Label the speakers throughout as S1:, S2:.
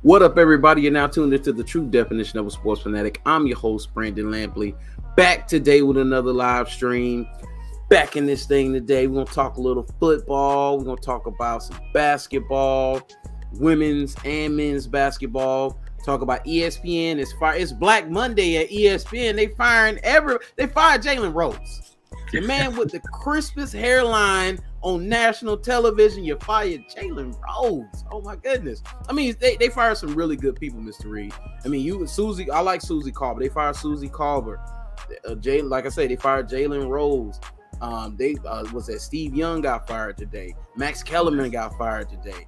S1: What up, everybody? You're now tuned into the true definition of a sports fanatic. I'm your host, Brandon Lampley, back today with another live stream. Back in this thing today, we're going to talk a little football. We're going to talk about some basketball, women's and men's basketball. Talk about ESPN. It's Black Monday at ESPN. They fired Jalen Rose. The man with the crispest hairline on national television. You fired Jalen Rose. Oh my goodness. I mean, they fired some really good people, Mr. Reed. I mean, I like Susie Carver. They fired Susie Carver. Like I say, they fired Jalen Rose. Steve Young got fired today. Max Kellerman got fired today.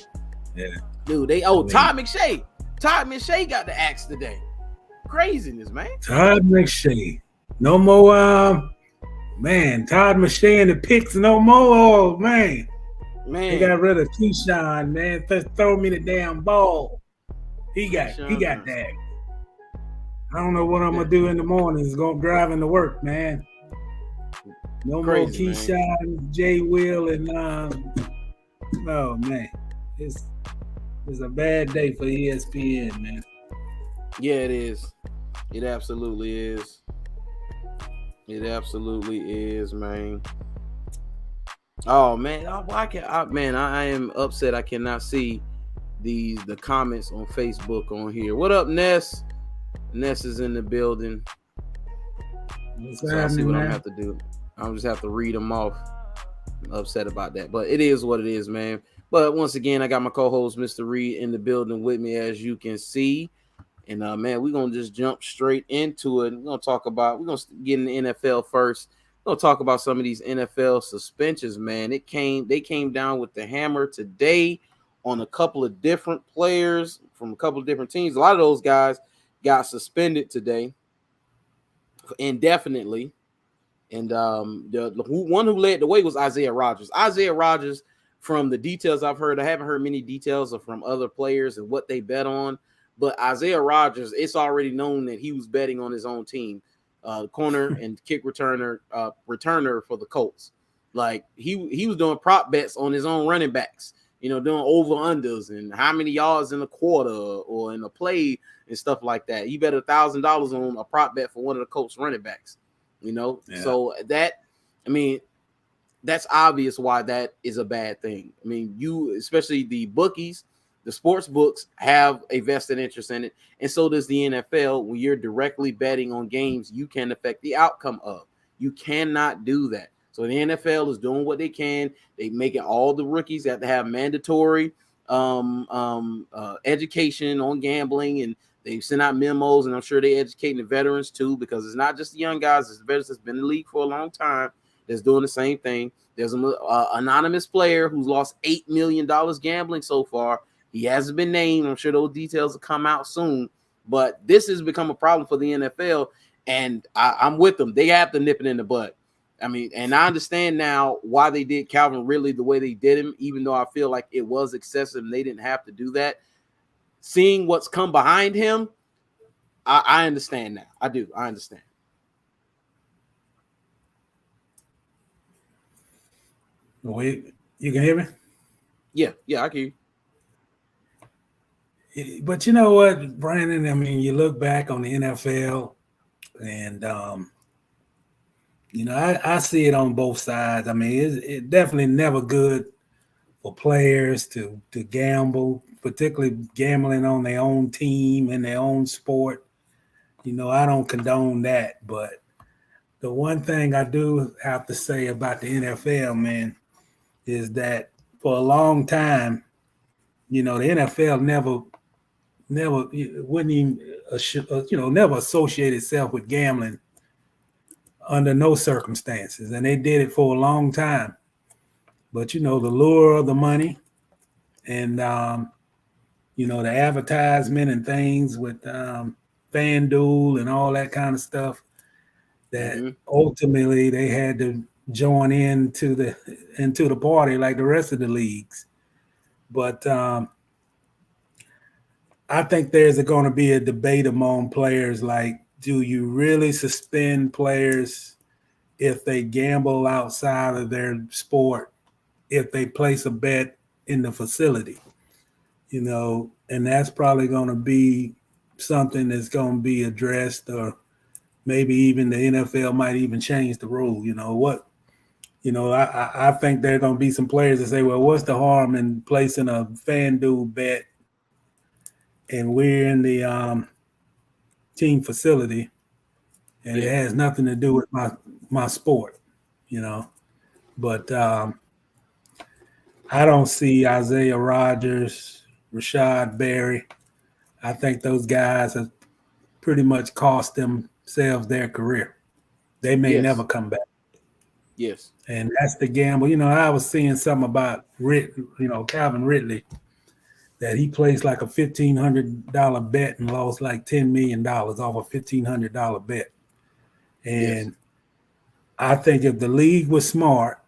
S2: Yeah.
S1: Dude, Todd McShay. Todd McShay got the axe today. Craziness, man.
S2: Todd McShay. No more Todd McShay in the picks no more. Oh, man. They got rid of Keyshawn, man. Just throw me the damn ball. He got that. I don't know what I'm gonna do in the mornings. Go driving to work, man. No more Keyshawn, Jay Will, and oh man. It's a bad day for ESPN, man.
S1: Yeah, it is. It absolutely is. It absolutely is, man. Oh man, I am upset. I cannot see the comments on Facebook on here. What up, Ness? Ness is in the building. So I'll see what I have to do. I'll just have to read them off. I'm upset about that, but it is what it is, man. But once again, I got my co-host, Mr. Reed, in the building with me, as you can see. And man, we're gonna just jump straight into it. We're gonna get in the NFL first. We're gonna talk about some of these NFL suspensions, man. They came down with the hammer today on a couple of different players from a couple of different teams. A lot of those guys got suspended today indefinitely. And the one who led the way was Isaiah Rodgers. Isaiah Rodgers, from the details I've heard, I haven't heard many details from other players and what they bet on. But Isaiah Rodgers, it's already known that he was betting on his own team, corner and kick returner for the Colts. Like he was doing prop bets on his own running backs, doing over unders and how many yards in a quarter or in a play and stuff like that. He bet $1,000 on a prop bet for one of the Colts running backs. Yeah. So that's obvious why that is a bad thing. I mean, especially the bookies. The sports books have a vested interest in it, and so does the NFL. When you're directly betting on games, you can affect the outcome of. You cannot do that. So the NFL is doing what they can. They making all the rookies have to have mandatory education on gambling, and they send out memos, and I'm sure they're educating the veterans too, because it's not just the young guys. It's the veterans that's been in the league for a long time that's doing the same thing. There's an anonymous player who's lost $8 million gambling so far. He hasn't been named. I'm sure those details will come out soon. But this has become a problem for the NFL, and I'm with them. They have to nip it in the bud. I mean, and I understand now why they did Calvin Ridley the way they did him, even though I feel like it was excessive and they didn't have to do that. Seeing what's come behind him, I understand now. I do. I understand.
S2: Wait, you can hear me?
S1: Yeah, I can hear you.
S2: But you know what, Brandon? I mean, you look back on the NFL, and I see it on both sides. I mean, it's definitely never good for players to gamble, particularly gambling on their own team and their own sport. I don't condone that. But the one thing I do have to say about the NFL, man, is that for a long time, the NFL never wouldn't even never associate itself with gambling under no circumstances, and they did it for a long time. But the lure of the money and the advertisement and things with FanDuel and all that kind of stuff, that ultimately they had to join into the party like the rest of the leagues. But I think there's going to be a debate among players, like, do you really suspend players if they gamble outside of their sport, if they place a bet in the facility? and that's probably going to be something that's going to be addressed, or maybe even the NFL might even change the rule. I think there are going to be some players that say, well, what's the harm in placing a FanDuel bet and we're in the team facility and it has nothing to do with my sport, But I don't see Isaiah Rodgers, Rashad Berry. I think those guys have pretty much cost themselves their career. They may never come back.
S1: Yes.
S2: And that's the gamble. I was seeing something about Calvin Ridley, that he placed like a $1,500 bet and lost like $10 million off a $1,500 bet. And I think if the league was smart,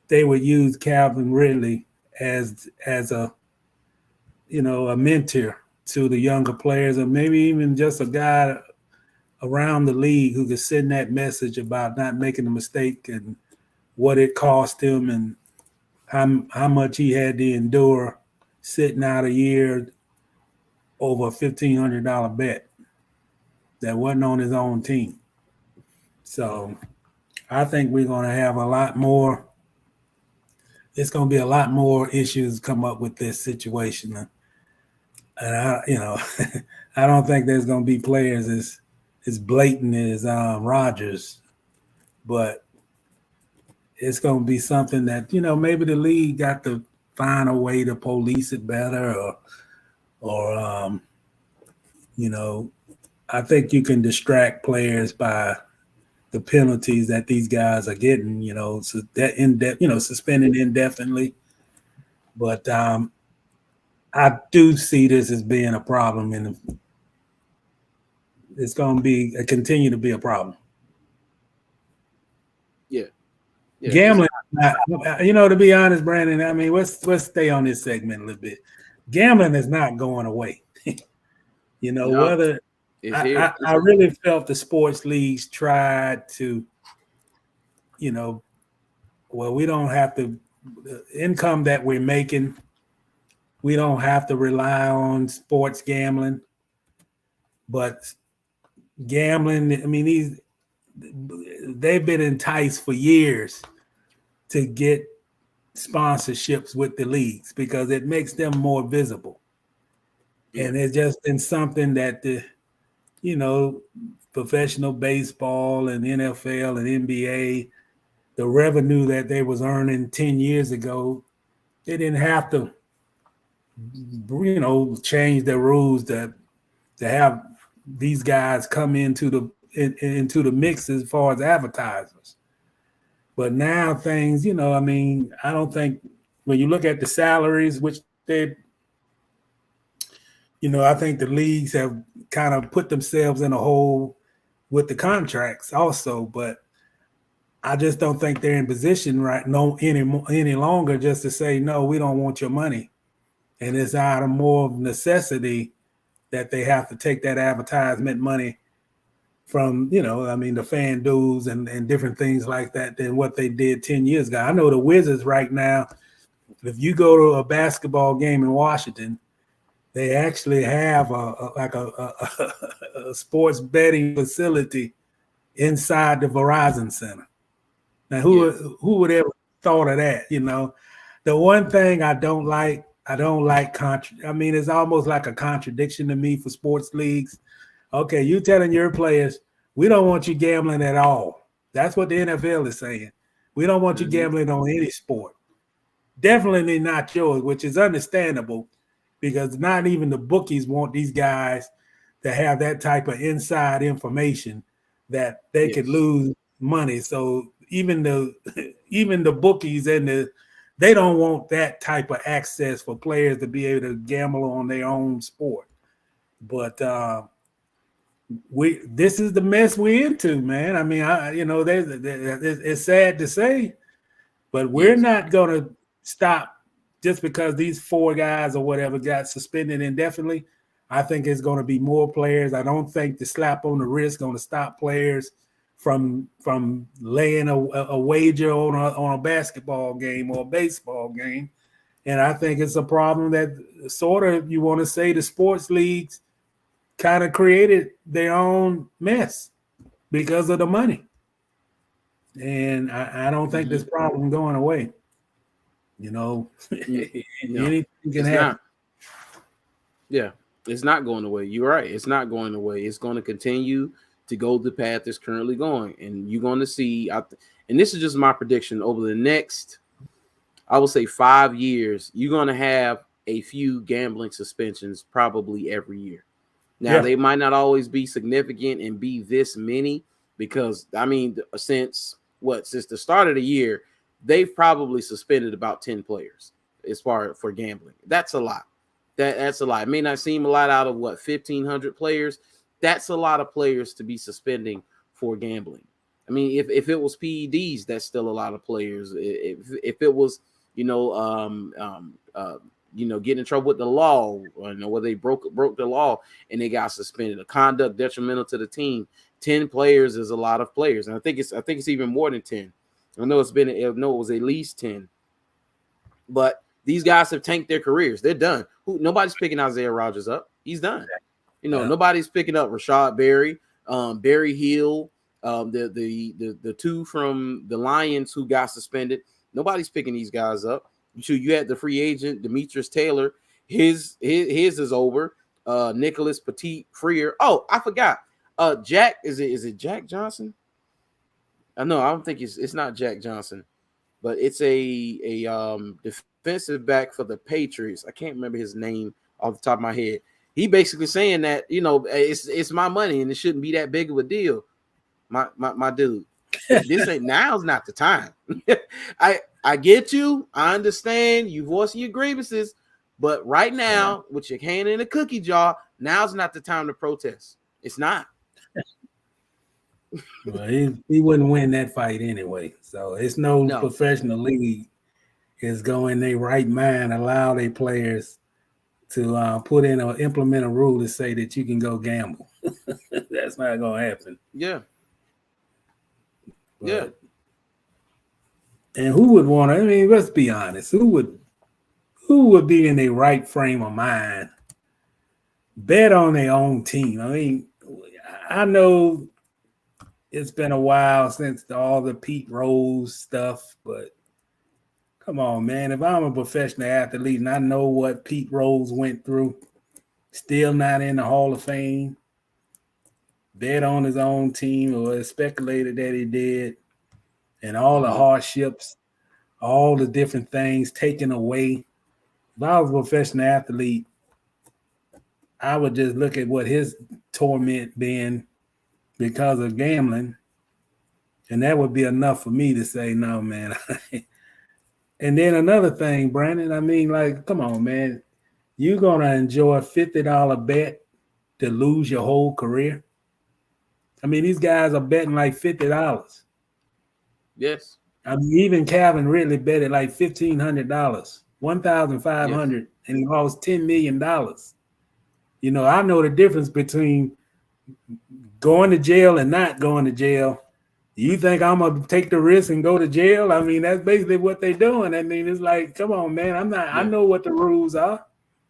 S2: they would use Calvin Ridley as a mentor to the younger players, or maybe even just a guy around the league who could send that message about not making a mistake and what it cost him and how much he had to endure sitting out a year over a $1,500 bet that wasn't on his own team. So I think we're going to have a lot more. It's going to be a lot more issues come up with this situation. And I don't think there's going to be players as blatant as Rodgers, but it's going to be something that, maybe the league got to find a way to police it better, or I think you can distract players by the penalties that these guys are getting, so that suspended indefinitely. But I do see this as being a problem, and it's going to continue to be a problem.
S1: Yeah.
S2: Gambling, to be honest, Brandon, I mean, let's stay on this segment a little bit. Gambling is not going away. Whether I really felt the sports leagues tried to, we don't have to, the income that we're making, we don't have to rely on sports gambling. But gambling, I mean, they've been enticed for years to get sponsorships with the leagues because it makes them more visible. Yeah. And it's just been something that professional baseball and NFL and NBA, the revenue that they was earning 10 years ago, they didn't have to, change their rules to have these guys come into the mix as far as advertisers. But now things, I don't think when you look at the salaries, which they, I think the leagues have kind of put themselves in a hole with the contracts also, but I just don't think they're in position any longer just to say, no, we don't want your money. And it's out of more of necessity that they have to take that advertisement money from, the fan dues and different things like that than what they did 10 years ago. I know the Wizards right now, if you go to a basketball game in Washington, they actually have a sports betting facility inside the Verizon Center. Now, who would ever thought of that? The one thing I don't like it's almost like a contradiction to me for sports leagues. Okay, you telling your players, we don't want you gambling at all. That's what the NFL is saying. We don't want you gambling on any sport. Definitely not yours, which is understandable because not even the bookies want these guys to have that type of inside information that they could lose money. So even the bookies they don't want that type of access for players to be able to gamble on their own sport. But this is the mess we're into, man. I mean, it's sad to say, but we're not going to stop just because these 4 guys or whatever got suspended indefinitely. I think it's going to be more players. I don't think the slap on the wrist is going to stop players from laying a wager on a basketball game or a baseball game. And I think it's a problem that sort of, you want to say, the sports leagues kind of created their own mess because of the money. And I don't think this problem going away.
S1: No,
S2: Anything can
S1: it's
S2: happen.
S1: not. Yeah, it's not going away. You're right. It's not going away. It's going to continue to go the path it's currently going, and you're going to see. And this is just my prediction over the next, I will say, 5 years. You're going to have a few gambling suspensions probably every year. Now they might not always be significant and be this many because I mean, since the start of the year, they've probably suspended about 10 players as far for gambling. That's a lot. That's a lot. It may not seem a lot out of 1,500 players. That's a lot of players to be suspending for gambling. I mean, if it was PEDs, that's still a lot of players. If it was, getting in trouble with the law, where they broke the law and they got suspended, a conduct detrimental to the team, 10 players is a lot of players, and I think it's even more than 10. I know it was at least 10, but these guys have tanked their careers. They're done. Nobody's picking Isaiah Rodgers up. He's done. Nobody's picking up Rashad Berry, Barry Hill, the two from the Lions who got suspended. Nobody's picking these guys up. So you had the free agent Demetrius Taylor. His is over. Nicholas Petit Freer. Oh, I forgot. Jack, is it Jack Johnson? No, I don't think it's not Jack Johnson, but it's a defensive back for the Patriots. I can't remember his name off the top of my head. He basically saying that, it's my money and it shouldn't be that big of a deal. My dude, now's not the time. I get you. I understand you voicing your grievances, but right now, with your hand in a cookie jar, now's not the time to protest. It's not.
S2: Well, he wouldn't win that fight anyway. So it's no professional league is going their right mind, allow their players to implement a rule to say that you can go gamble. That's not going to happen.
S1: Yeah.
S2: But, and who would want to? I mean, let's be honest. Who would be in their right frame of mind bet on their own team? I mean, I know it's been a while since all the Pete Rose stuff, but come on, man. If I'm a professional athlete and I know what Pete Rose went through, still not in the Hall of Fame, bet on his own team, or it's speculated that he did, and all the hardships, all the different things taken away. If I was a professional athlete, I would just look at what his torment been because of gambling, and that would be enough for me to say, no, man. And then another thing, Brandon, I mean, like, come on, man. You're going to enjoy a $50 bet to lose your whole career? I mean, these guys are betting like $50.
S1: Yes.
S2: I mean, even Calvin Ridley betted like $1,500, $1,500, and he lost $10 million. I know the difference between going to jail and not going to jail. You think I'm going to take the risk and go to jail? I mean, that's basically what they're doing. I mean, it's like, come on, man. I know what the rules are.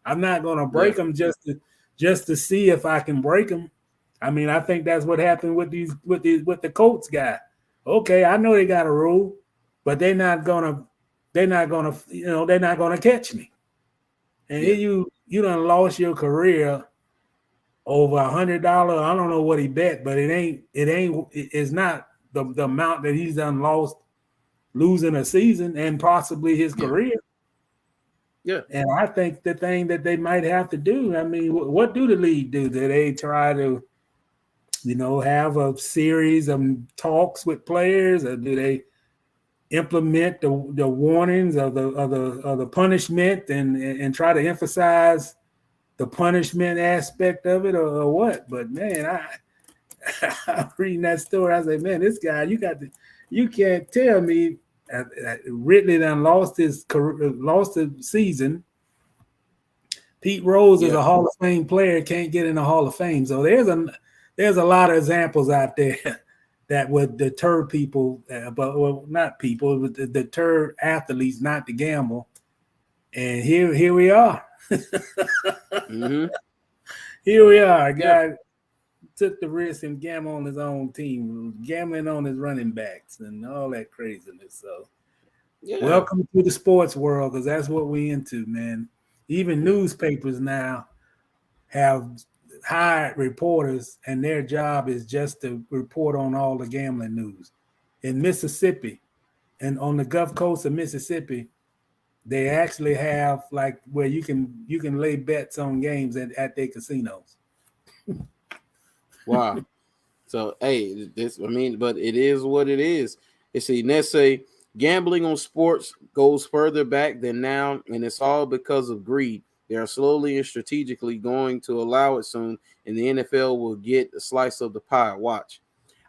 S2: I'm not going to break them just to see if I can break them. I mean, I think that's what happened with the Colts guy. Okay, I know they got a rule, but they're not gonna catch me. And you done lost your career over $100. I don't know what he bet, but it's not the amount that he's done lost losing a season and possibly his career.
S1: Yeah.
S2: And I think the thing that they might have to do, I mean, what do the league do? Do they try to, have a series of talks with players, or do they implement the warnings of the punishment and try to emphasize the punishment aspect of it, or what? But man, I'm reading that story. I say, man, this guy, you can't tell me Ridley done lost his career, lost the season. Pete Rose is a Hall of Fame player, can't get in the Hall of Fame. So there's a lot of examples out there that would deter people, not people, but deter athletes not to gamble. And here we are.
S1: Mm-hmm.
S2: Here we are. A
S1: Yeah.
S2: guy took the risk and gambled on his own team, gambling on his running backs and all that craziness. So
S1: Yeah.
S2: welcome to the sports world, because that's what we into, man. Even newspapers now have hired reporters, and their job is just to report on all the gambling news. In Mississippi and on the Gulf Coast of Mississippi, they actually have like where you can lay bets on games at their casinos.
S1: Wow. So hey, but it is what it is. You see, let's say gambling on sports goes further back than now, and it's all because of greed. They are slowly and strategically going to allow it soon, and the NFL will get a slice of the pie. Watch.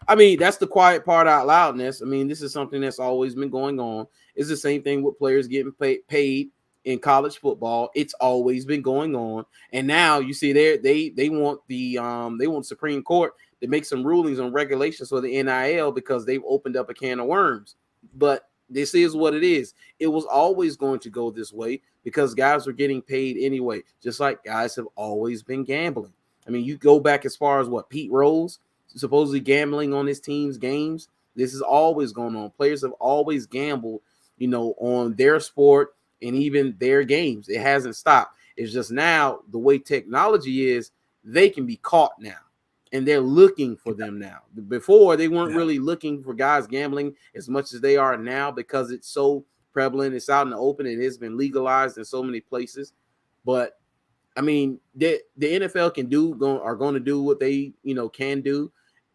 S1: I mean, that's the quiet part out loudness. I mean, this is something that's always been going on. It's the same thing with players getting paid in college football. It's always been going on. And now you see they want they want Supreme Court to make some rulings on regulations for the NIL because they've opened up a can of worms. But this is what it is. It was always going to go this way because guys were getting paid anyway, just like guys have always been gambling. I mean, you go back as far as what Pete Rose supposedly gambling on his team's games. This is always going on. Players have always gambled, on their sport and even their games. It hasn't stopped. It's just now the way technology is, they can be caught now, and they're looking for them now. Before, they weren't really looking for guys gambling as much as they are now because it's so prevalent. It's out in the open. It has been legalized in so many places. But I mean, the NFL are going to do what they can do.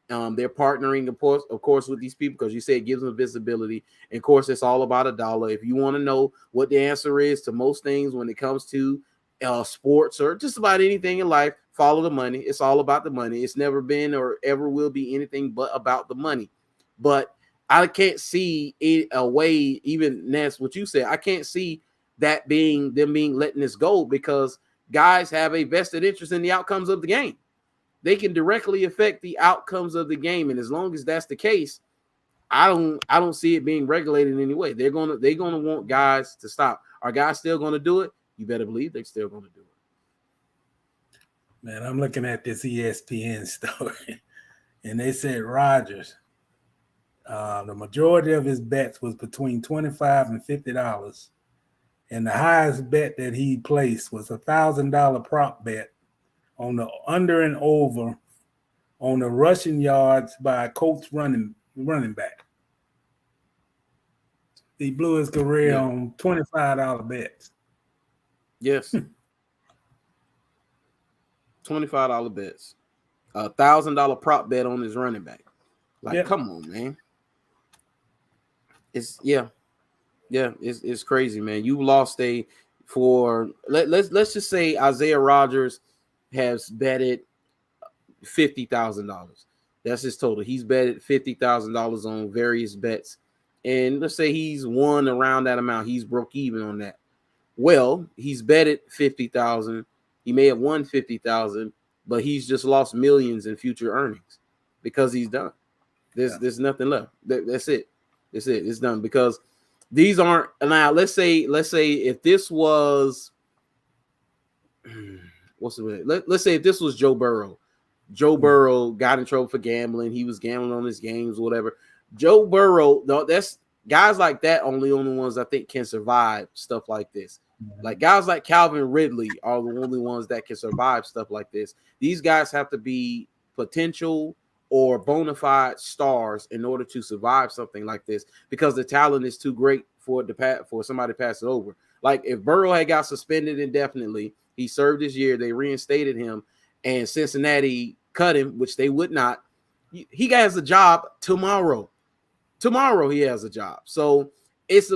S1: They're partnering, of course, with these people because you say it gives them visibility. And of course, it's all about a dollar. If you want to know what the answer is to most things when it comes to sports or just about anything in life, follow the money. It's all about the money. It's never been or ever will be anything but about the money. But I can't see a way, even that's what you said. I can't see that being letting this go because guys have a vested interest in the outcomes of the game. They can directly affect the outcomes of the game, and as long as that's the case, I don't see it being regulated in any way. They're gonna want guys to stop. Are guys still gonna do it? You better believe they're still gonna do it.
S2: Man, I'm looking at this ESPN story, and they said Rodgers, the majority of his bets was between $25 and $50, and the highest bet that he placed was $1,000 prop bet on the under and over on the rushing yards by a Colts running back. He blew his career on $25 bets.
S1: Yes. $25 bets. $1,000 prop bet on his running back. Come on, man. It's it's crazy, man. You lost let's just say Isaiah Rodgers has betted $50,000. That's his total. He's betted $50,000 on various bets, and let's say he's won around that amount. He's broke even on that. Well, he's betted $50,000. He may have won $50,000, but he's just lost millions in future earnings because he's done. There's nothing left. That's it. That's it. It's done because these aren't now. Let's say if this was let's say if this was Joe Burrow. Joe Burrow got in trouble for gambling. He was gambling on his games, whatever. Joe Burrow, that's guys like that only the ones I think can survive stuff like this. Like guys like Calvin Ridley are the only ones that can survive stuff like this. These guys have to be potential or bona fide stars in order to survive something like this because the talent is too great for somebody to pass it over. Like if Burrow had got suspended indefinitely, he served his year, they reinstated him, and Cincinnati cut him, which they would not. He has a job tomorrow. Tomorrow he has a job. So it's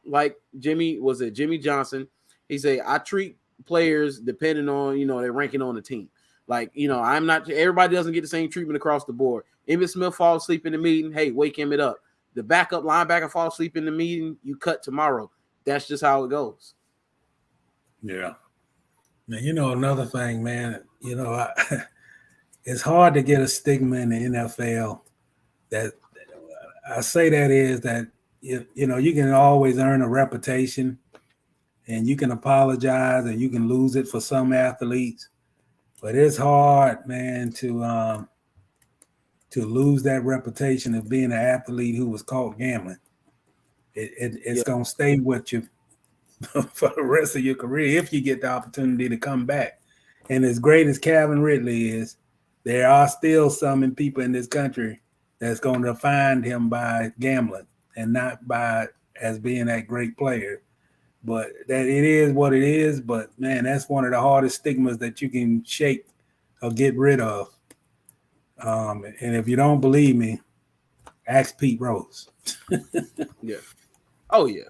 S1: like Jimmy Johnson. He say I treat players depending on their ranking on the team. Like I'm not. Everybody doesn't get the same treatment across the board. Emmitt Smith falls asleep in the meeting. Hey, wake him up. The backup linebacker falls asleep in the meeting. You cut tomorrow. That's just how it goes.
S2: Yeah. Now, another thing, man, it's hard to get a stigma in the NFL that I say that is that, you can always earn a reputation and you can apologize and you can lose it for some athletes, but it's hard, man, to lose that reputation of being an athlete who was caught gambling. It's
S1: Yeah,
S2: gonna stay with you for the rest of your career if you get the opportunity to come back. And as great as Calvin Ridley is, there are still some people in this country that's going to find him by gambling and not by as being that great player. But that it is what it is. But man, that's one of the hardest stigmas that you can shake or get rid of. And if you don't believe me, ask Pete Rose.
S1: yeah. Oh yeah.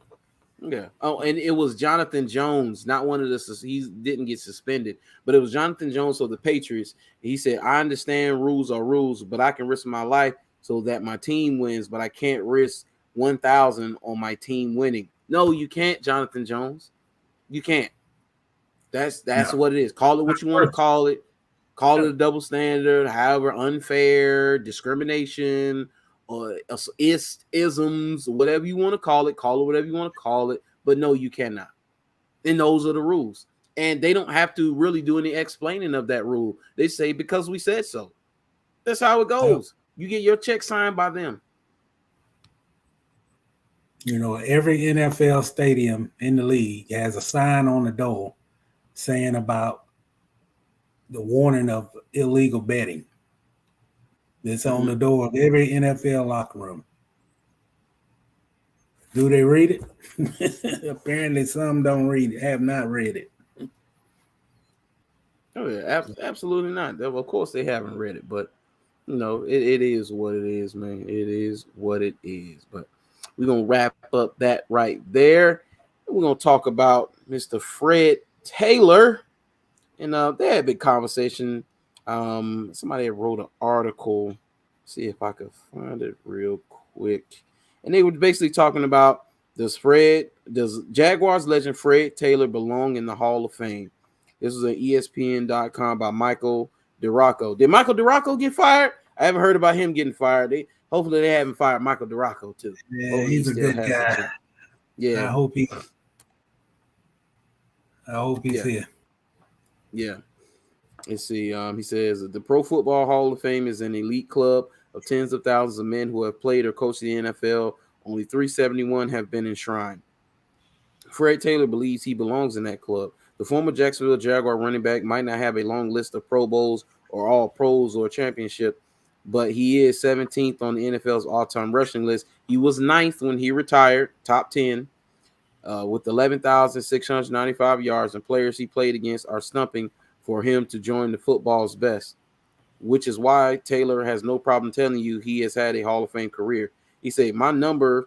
S1: Yeah. Oh, and it was Jonathan Jones, not one of the. He didn't get suspended, but it was Jonathan Jones of the Patriots. He said, "I understand rules are rules, but I can risk my life so that my team wins, but I can't risk 1,000 on my team winning." No, you can't, Jonathan Jones. You can't. That's
S2: No.
S1: what it is. Call it what you want to call it. Call it a double standard, however, unfair, discrimination, or isms, whatever you want to call it. Call it whatever you want to call it. But no, you cannot. And those are the rules. And they don't have to really do any explaining of that rule. They say because we said so. That's how it goes. You get your check signed by them.
S2: You know, every NFL stadium in the league has a sign on the door saying about the warning of illegal betting. That's on the door of every NFL locker room. Do they read it? Apparently, some don't read it, have not read it.
S1: Oh yeah, absolutely not. Of course, they haven't read it, but you know, it is what it is, man. It is what it is. But we're gonna wrap up that right there. We're gonna talk about Mr. Fred Taylor, and they had a big conversation. Somebody wrote an article. See if I could find it real quick, and they were basically talking about does Jaguars legend Fred Taylor belong in the Hall of Fame? This was an ESPN.com by Michael DeRocco. Did Michael DeRocco get fired? I haven't heard about him getting fired. Hopefully they haven't fired Michael DeRocco too.
S2: Yeah,
S1: Hopefully
S2: he's a good guy.
S1: Yeah,
S2: I hope he's here.
S1: Yeah. Let's see. He says the Pro Football Hall of Fame is an elite club of tens of thousands of men who have played or coached the NFL. Only 371 have been enshrined. Fred Taylor believes he belongs in that club. The former Jacksonville Jaguar running back might not have a long list of Pro Bowls or All Pros or championship, but he is 17th on the NFL's all-time rushing list. He was 9th when he retired, top 10, with 11,695 yards, and players he played against are stumping for him to join the football's best, which is why Taylor has no problem telling you he has had a Hall of Fame career. He said, my numbers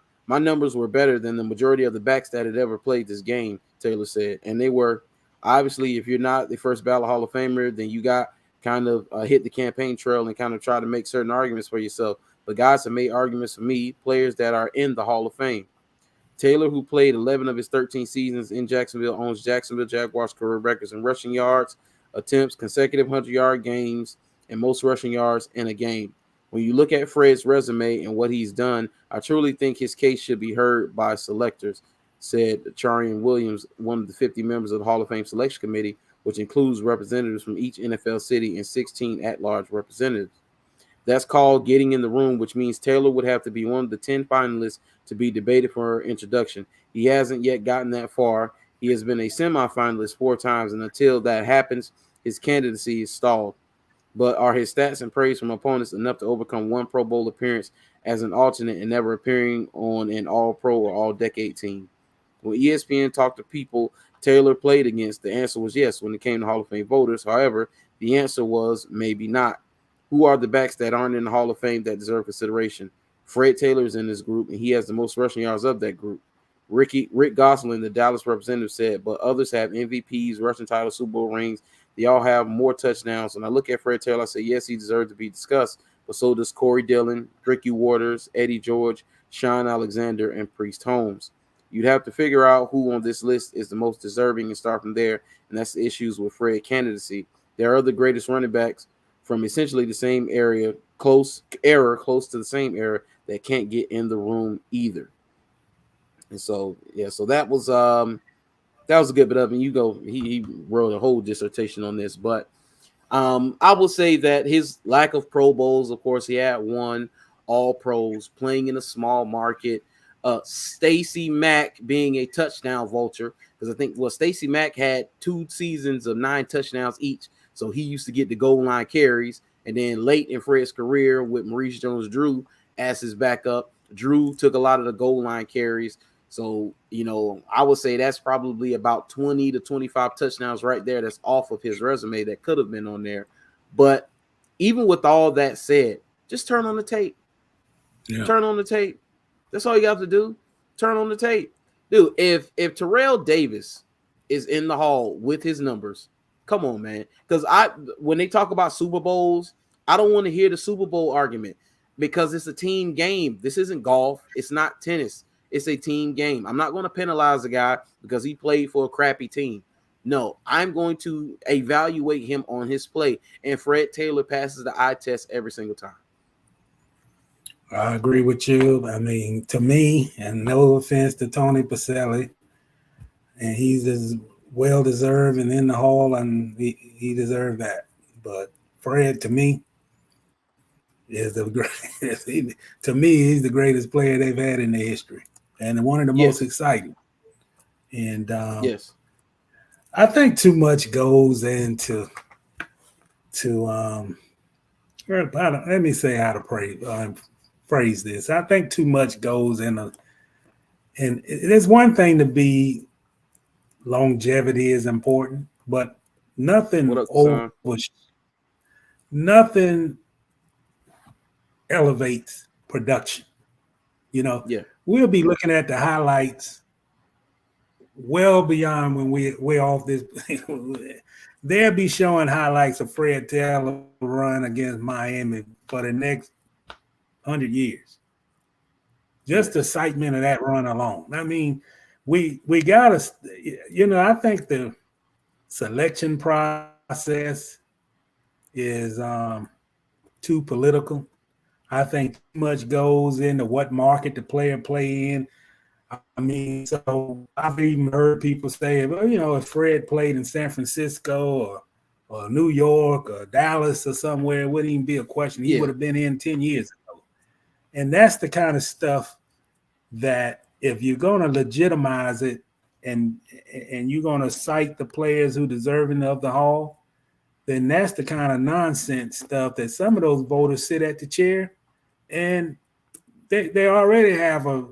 S1: were better than the majority of the backs that had ever played this game, Taylor said, and they were. Obviously, if you're not the first ballot Hall of Famer, then you got kind of hit the campaign trail and kind of try to make certain arguments for yourself. But guys have made arguments for me, players that are in the Hall of Fame. Taylor, who played 11 of his 13 seasons in Jacksonville, owns Jacksonville Jaguars career records in rushing yards, attempts, consecutive 100-yard games, and most rushing yards in a game. When you look at Fred's resume and what he's done, I truly think his case should be heard by selectors, said Charian Williams, one of the 50 members of the Hall of Fame Selection Committee, which includes representatives from each NFL city and 16 at-large representatives. That's called getting in the room, which means Taylor would have to be one of the 10 finalists to be debated for introduction. He hasn't yet gotten that far. He has been a semifinalist 4 times, and until that happens, his candidacy is stalled. But are his stats and praise from opponents enough to overcome one Pro Bowl appearance as an alternate and never appearing on an All-Pro or All-Decade team? When ESPN talked to people Taylor played against, the answer was yes when it came to Hall of Fame voters. However, the answer was maybe not. Who are the backs that aren't in the Hall of Fame that deserve consideration? Fred Taylor is in this group, and he has the most rushing yards of that group. Rick Gosselin, the Dallas representative, said, but others have MVPs, rushing titles, Super Bowl rings. They all have more touchdowns. And I look at Fred Taylor, I say, yes, he deserves to be discussed, but so does Corey Dillon, Ricky Waters, Eddie George, Sean Alexander, and Priest Holmes. You'd have to figure out who on this list is the most deserving and start from there, and that's the issues with Fred candidacy. There are the greatest running backs from essentially the same area, close to the same era, that can't get in the room either. And so, yeah, so that was That was a good bit of it. You go. He wrote a whole dissertation on this, but I will say that his lack of Pro Bowls, of course, he had one All Pros playing in a small market. Stacey Mack being a touchdown vulture, because I think Stacey Mack had 2 seasons of 9 touchdowns each, so he used to get the goal line carries. And then late in Fred's career with Maurice Jones-Drew as his backup, Drew took a lot of the goal line carries. So, I would say that's probably about 20 to 25 touchdowns right there that's off of his resume that could have been on there. But even with all that said, just turn on the tape. Yeah. Turn on the tape. That's all you have to do. Turn on the tape. Dude, if Terrell Davis is in the hall with his numbers, come on, man. Because when they talk about Super Bowls, I don't want to hear the Super Bowl argument because it's a team game. This isn't golf. It's not tennis. It's a team game. I'm not going to penalize a guy because he played for a crappy team. No, I'm going to evaluate him on his play. And Fred Taylor passes the eye test every single time.
S2: I agree with you. I mean, to me, and no offense to Tony Pacelli, and he's as well-deserved and in the hall, and he deserved that. But Fred, to me, is the greatest. To me, he's the greatest player they've had in their history, and one of the most exciting. And
S1: yes,
S2: I think too much goes into let me say how to phrase this. I think too much goes in and there's one thing to be longevity is important, but nothing elevates production. We'll be looking at the highlights well beyond when we're off this. They'll be showing highlights of Fred Taylor run against Miami for the next 100 years. Just the excitement of that run alone. I mean, we got to, I think the selection process is too political. I think too much goes into what market the player play in. I mean, so I've even heard people say, well, if Fred played in San Francisco or New York or Dallas or somewhere, it wouldn't even be a question. He would have been in 10 years ago. And that's the kind of stuff that if you're going to legitimize it and you're going to cite the players who deserving of the hall, then that's the kind of nonsense stuff that some of those voters sit at the chair and they already have a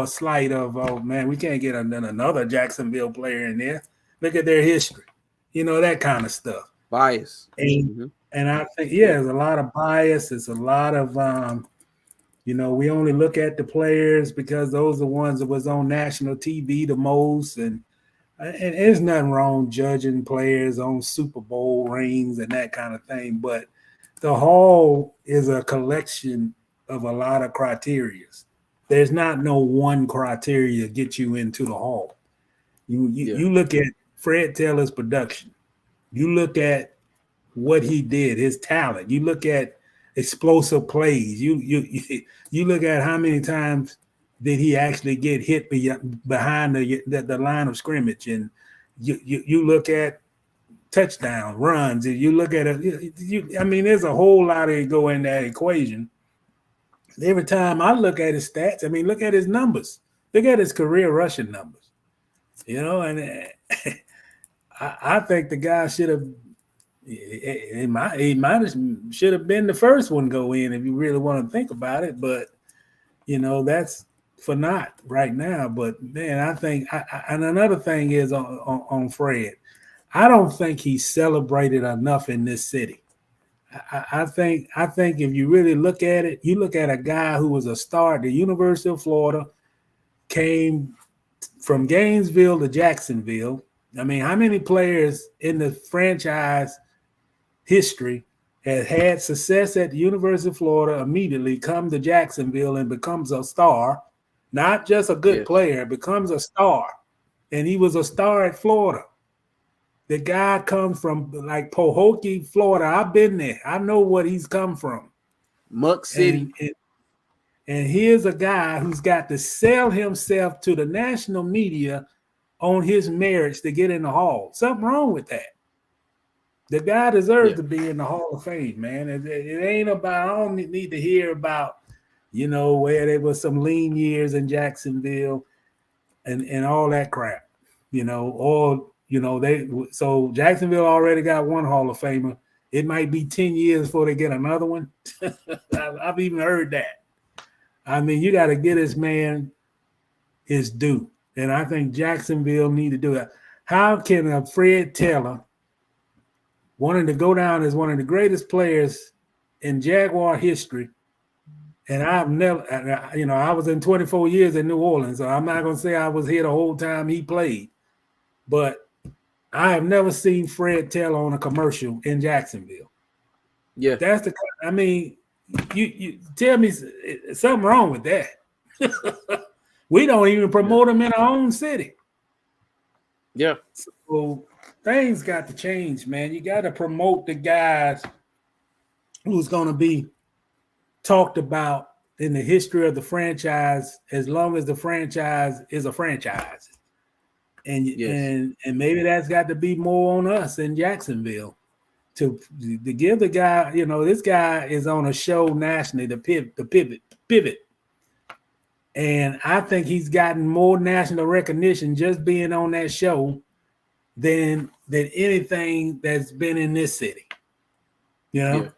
S2: slight of, oh man, we can't get another Jacksonville player in there. Look at their history, that kind of stuff.
S1: Bias.
S2: And I think, there's a lot of bias. There's a lot of, we only look at the players because those are the ones that was on national TV the most. And there's nothing wrong judging players on Super Bowl rings and that kind of thing. But the Hall is a collection of a lot of criteria. There's not no one criteria to get you into the Hall. You look at Fred Taylor's production. You look at what he did, his talent. You look at explosive plays. You look at how many times did he actually get hit behind the line of scrimmage, and you look at touchdown runs. And you look at it. I mean, there's a whole lot of go in that equation. Every time I look at his stats, I mean, look at his numbers. Look at his career rushing numbers. And I think the guy should have. Should have been the first one go in if you really want to think about it. But that's for not right now. But man, I think. And another thing is on Fred. I don't think he's celebrated enough in this city. I think if you really look at it, you look at a guy who was a star at the University of Florida, came from Gainesville to Jacksonville. I mean, how many players in the franchise history has had success at the University of Florida, immediately come to Jacksonville and becomes a star, not just a good player, becomes a star. And he was a star at Florida. The guy comes from like Pahokee, Florida. I've been there. I know what he's come from.
S1: Muck City.
S2: And here's a guy who's got to sell himself to the national media on his merits to get in the Hall. Something wrong with that. The guy deserves to be in the Hall of Fame, man. It ain't about, I don't need to hear about, where there was some lean years in Jacksonville and all that crap, so Jacksonville already got one Hall of Famer. It might be 10 years before they get another one. I've even heard that. I mean, you got to get this man his due. And I think Jacksonville need to do that. How can a Fred Taylor, wanting to go down as one of the greatest players in Jaguar history, and I've never, I was in 24 years in New Orleans, so I'm not going to say I was here the whole time he played, but I have never seen Fred Taylor on a commercial in Jacksonville.
S1: Yeah.
S2: That's you tell me something wrong with that. We don't even promote him in our own city.
S1: Yeah.
S2: So things got to change, man. You got to promote the guys who's going to be talked about in the history of the franchise as long as the franchise is a franchise. And maybe that's got to be more on us in Jacksonville to give the guy, this guy is on a show nationally, the pivot. And I think he's gotten more national recognition just being on that show than anything that's been in this city.
S1: Yeah,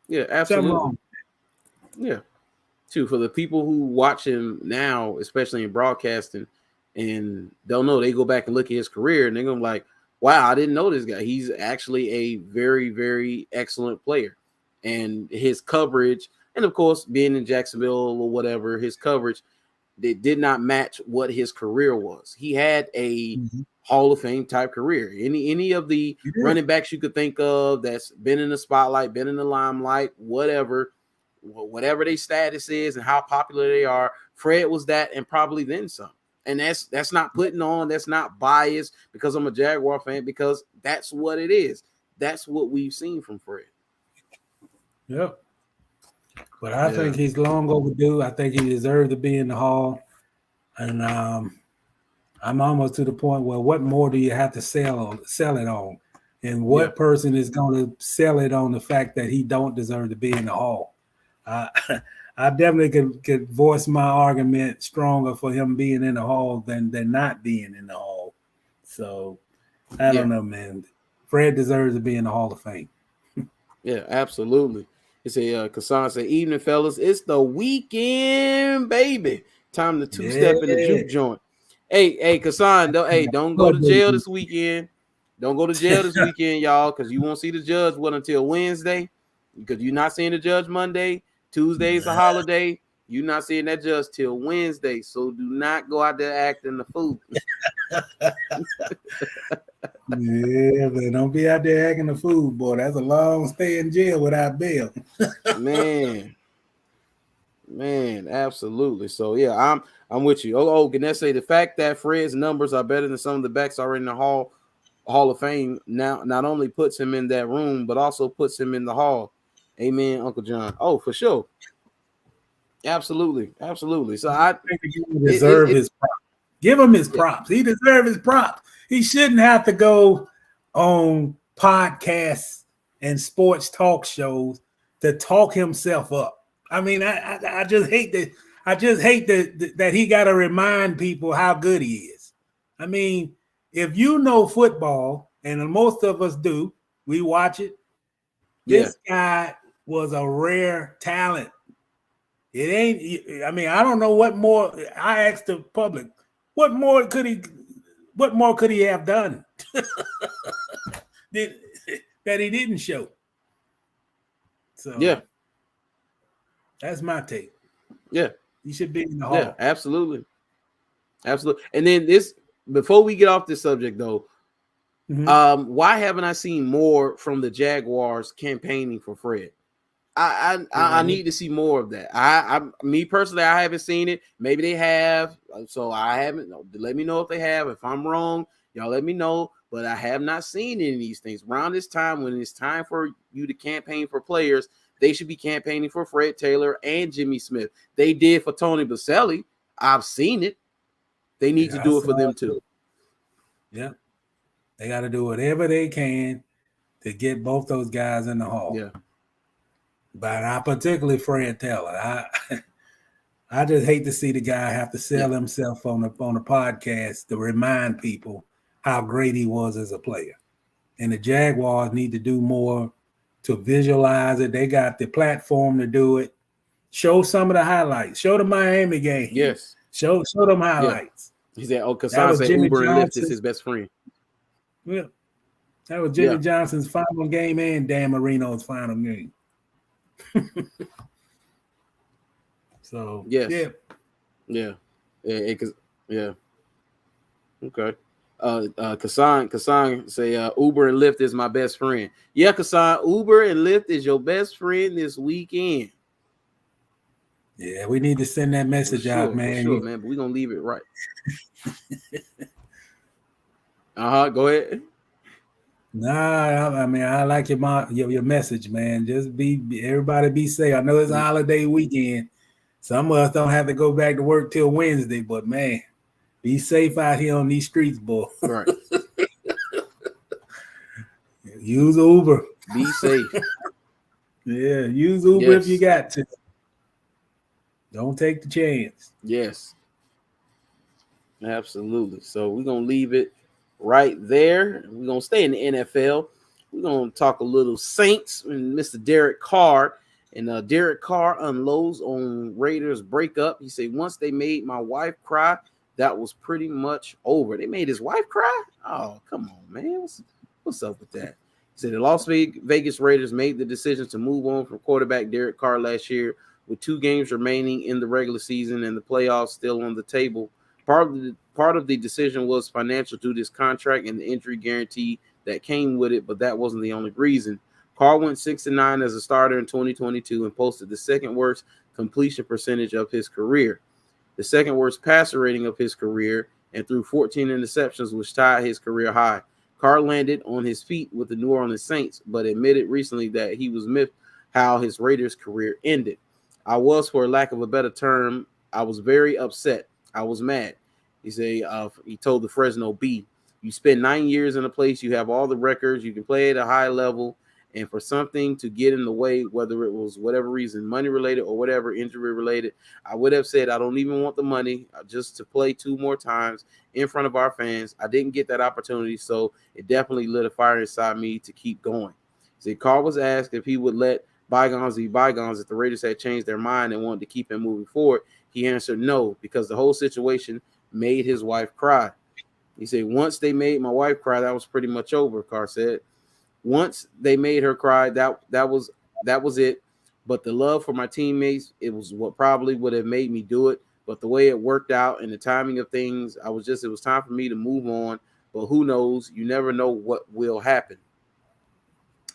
S1: absolutely. Yeah. Too, for the people who watch him now, especially in broadcasting, and don't know, they go back and look at his career and they're gonna be like, wow, I didn't know this guy. He's actually a very, very excellent player. And his coverage, and of course, being in Jacksonville or whatever, his coverage, they did not match what his career was. He had a Hall of Fame type career. Any of the running backs you could think of that's been in the spotlight, been in the limelight, whatever their status is and how popular they are, Fred was that and probably then some. And that's not putting on, that's not biased because I'm a Jaguar fan, because that's what it is. That's what we've seen from Fred.
S2: Yep. But I think he's long overdue. I think he deserves to be in the Hall. And I'm almost to the point where what more do you have to sell it on? And what person is going to sell it on the fact that he don't deserve to be in the Hall? I definitely could voice my argument stronger for him being in the Hall than not being in the Hall. So I don't know, man. Fred deserves to be in the Hall of Fame.
S1: Yeah, absolutely. It's a Kassan said, evening, fellas. It's the weekend, baby. Time to two-step in the juke joint. Hey, Kassan, don't go to jail this weekend. Don't go to jail this weekend, y'all, because you won't see the judge until Wednesday, because you're not seeing the judge Monday. Tuesday's a holiday. You're not seeing that judge till Wednesday. So do not go out there acting the fool.
S2: Yeah, but don't be out there acting the fool, boy. That's a long stay in jail without bail.
S1: Man, absolutely. So yeah, I'm with you. Gannett say the fact that Fred's numbers are better than some of the backs already in the Hall of Fame now not only puts him in that room, but also puts him in the Hall. Amen, Uncle John. Oh, for sure. Absolutely. So I think
S2: he deserves his props. Give him his props. He deserves his props. He shouldn't have to go on podcasts and sports talk shows to talk himself up. I mean, I just hate that. I just hate that he got to remind people how good he is. I mean, if you know football, and most of us do, we watch it. This guy was a rare talent. It ain't. I mean, I don't know what more. I asked the public, what more could he have done that he didn't show? So that's my take.
S1: Yeah,
S2: he should be in the Hall.
S1: Yeah, absolutely. And then before we get off this subject though, why haven't I seen more from the Jaguars campaigning for Fred? I need to see more of that. Me personally, I haven't seen it. Maybe they have, so I haven't. Let me know if they have. If I'm wrong, y'all let me know. But I have not seen any of these things around this time when it's time for you to campaign for players. They should be campaigning for Fred Taylor and Jimmy Smith. They did for Tony Baselli. I've seen it. They need to do it for them too.
S2: Yeah. They got to do whatever they can to get both those guys in the hall.
S1: Yeah.
S2: But I particularly Fred Taylor. I just hate to see the guy have to sell himself on a podcast to remind people how great he was as a player. And the Jaguars need to do more to visualize it. They got the platform to do it. Show some of the highlights. Show the Miami game.
S1: Yes.
S2: Show them highlights.
S1: He said, Kassan said
S2: Jimmy
S1: Uber and Lyft is
S2: Johnson's-
S1: his best friend.
S2: Yeah. That was Jimmy Johnson's final game and Dan Marino's final game. So,
S1: yes. Yeah. Okay. Kassan say Uber and Lyft is my best friend. Yeah, Kassan, Uber and Lyft is your best friend this weekend.
S2: Yeah, we need to send that message out, man.
S1: Sure, man. But we're gonna leave it right. Go ahead.
S2: Nah, I mean, I like your message, man. Just everybody be safe. I know it's a holiday weekend. Some of us don't have to go back to work till Wednesday, but man, be safe out here on these streets, boy.
S1: Right.
S2: Use Uber.
S1: Be safe.
S2: Yeah, use Uber if you got to. Don't take the chance.
S1: Yes. Absolutely. So we're gonna leave it right there. We're gonna stay in the NFL. We're gonna talk a little Saints and Mr. Derek Carr. And Derek Carr unloads on Raiders breakup. He said, once they made my wife cry, that was pretty much over. They made his wife cry? Oh, come on, man. What's up with that? He said the Las Vegas Raiders made the decision to move on from quarterback Derek Carr last year with 2 games remaining in the regular season and the playoffs still on the table. Part of the decision was financial due to his contract and the injury guarantee that came with it, but that wasn't the only reason. Carr went 6-9 as a starter in 2022 and posted the second worst completion percentage of his career, the second worst passer rating of his career, and threw 14 interceptions, which tied his career high. Carr landed on his feet with the New Orleans Saints, but admitted recently that he was miffed how his Raiders career ended. I was, for lack of a better term, I was very upset. I was mad. He told the Fresno Bee, you spend 9 years in a place, you have all the records, you can play at a high level, and for something to get in the way, whether it was whatever reason, money related or whatever, injury related, I would have said, I don't even want the money, just to play 2 more times in front of our fans. I didn't get that opportunity, so it definitely lit a fire inside me to keep going. See, Carr was asked if he would let bygones be bygones if the Raiders had changed their mind and wanted to keep him moving forward. He answered no, because the whole situation made his wife cry. He said, once they made my wife cry, that was pretty much over, Carr said. Once they made her cry, that was it. But the love for my teammates, it was what probably would have made me do it. But the way it worked out and the timing of things, it was time for me to move on. But who knows? You never know what will happen.